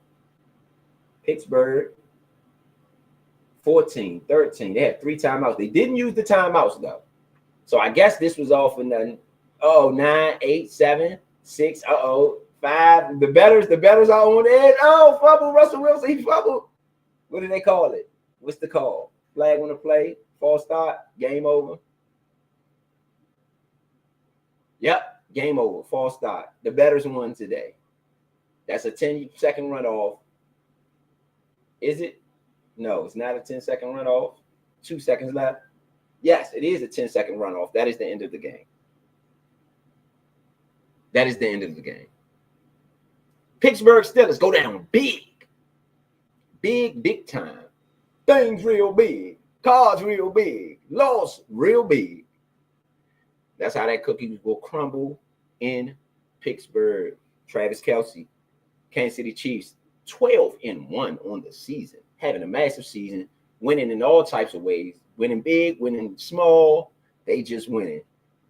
Pittsburgh, 14-13. They had 3 timeouts. They didn't use the timeouts, though. So I guess this was all for nothing. 9, 8, 7, 6, 5. The betters are on edge. Fumble, Russell Wilson, he fumbled. What do they call it? What's the call? Flag on the play, false start, game over. Yep, game over, false start. The betters won today. That's a 10-second runoff. Is it? No, it's not a 10-second runoff. 2 seconds left. Yes, it is a 10-second runoff. That is the end of the game. That is the end of the game. Pittsburgh Steelers go down big. Big time. Things real big. Cards real big. Loss real big. That's how that cookie will crumble in Pittsburgh. Travis Kelce, Kansas City Chiefs, 12-1 on the season. Having a massive season. Winning in all types of ways. Winning big, winning small. They just winning.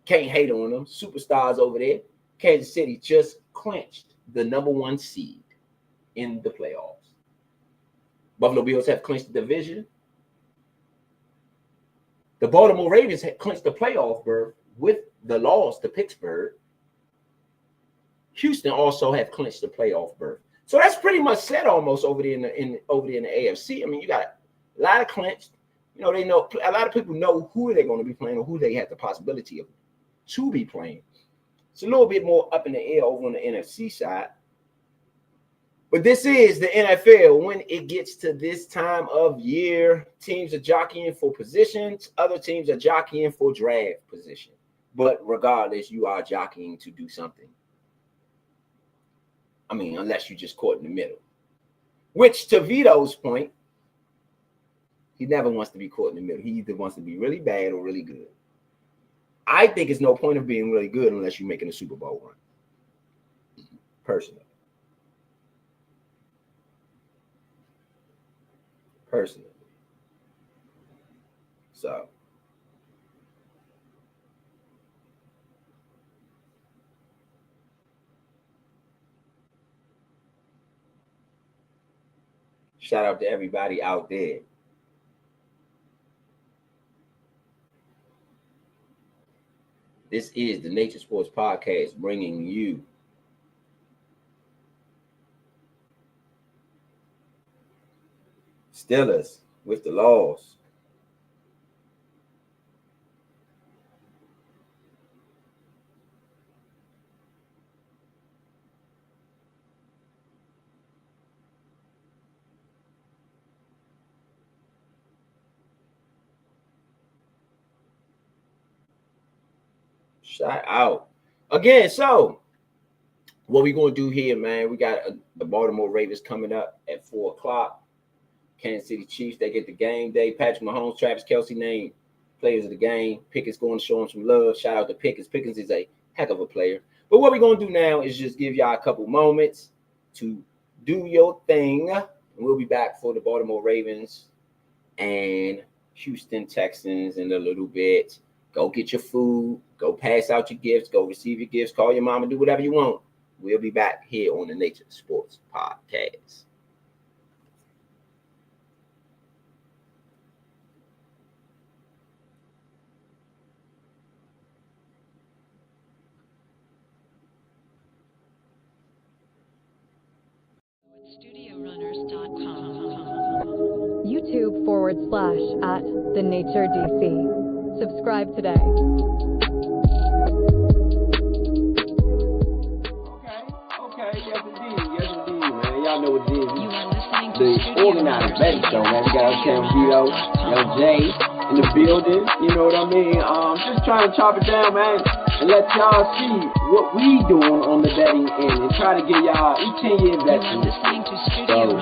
Can't hate on them. Superstars over there. Kansas City just clinched the #1 seed in the playoffs. Buffalo Bills have clinched the division. The Baltimore Ravens have clinched the playoff berth with the loss to Pittsburgh. Houston also have clinched the playoff berth. So that's pretty much set almost over there in the AFC. I mean, you got a lot of clinched. You know, they know a lot of people know who they're going to be playing or who they have the possibility of to be playing. It's a little bit more up in the air over on the NFC side. But this is the NFL. When it gets to this time of year, teams are jockeying for positions. Other teams are jockeying for draft position. But regardless, you are jockeying to do something. I mean, unless you just caught in the middle. Which, to Vito's point, he never wants to be caught in the middle. He either wants to be really bad or really good. I think it's no point of being really good unless you're making a Super Bowl run. Personally. So. Shout out to everybody out there. This is the Nature Sports Podcast bringing you Steelers with the loss. Shout out. Again, so what we going to do here, man, we got the Baltimore Ravens coming up at 4 o'clock. Kansas City Chiefs, they get the game day. Patrick Mahomes, Travis Kelce named players of the game. Pickett's going to show him some love. Shout out to Pickens. Pickens is a heck of a player. But what we're going to do now is just give y'all a couple moments to do your thing. And we'll be back for the Baltimore Ravens and Houston Texans in a little bit. Go get your food. Go pass out your gifts. Go receive your gifts. Call your mama. Do whatever you want. We'll be back here on the Nature Sports Podcast. YouTube.com/@TheNatureDC. Subscribe today. Okay, yes indeed, man. Y'all know what it is. You are listening to the Organized Betting Show, man. We got Cam Vito, Young Jay in the building. You know what I mean? Just trying to chop it down, man, and let y'all see what we doing on the betting end and try to give y'all each 10-year investment. So,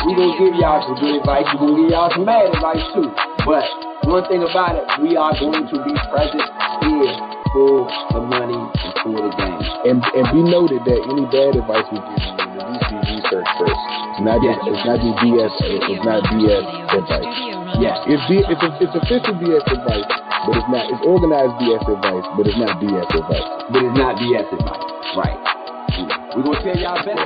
we're going to give y'all some good advice. We're going to give y'all some bad advice, too. But one thing about it, we are going to be present here for the money and for the game. And be noted that any bad advice we give you, at least be researched first. It's not just BS. It's not BS advice. Yeah. It's official BS advice, but it's not. It's organized BS advice, but it's not BS advice. Right. We're gonna tell y'all better.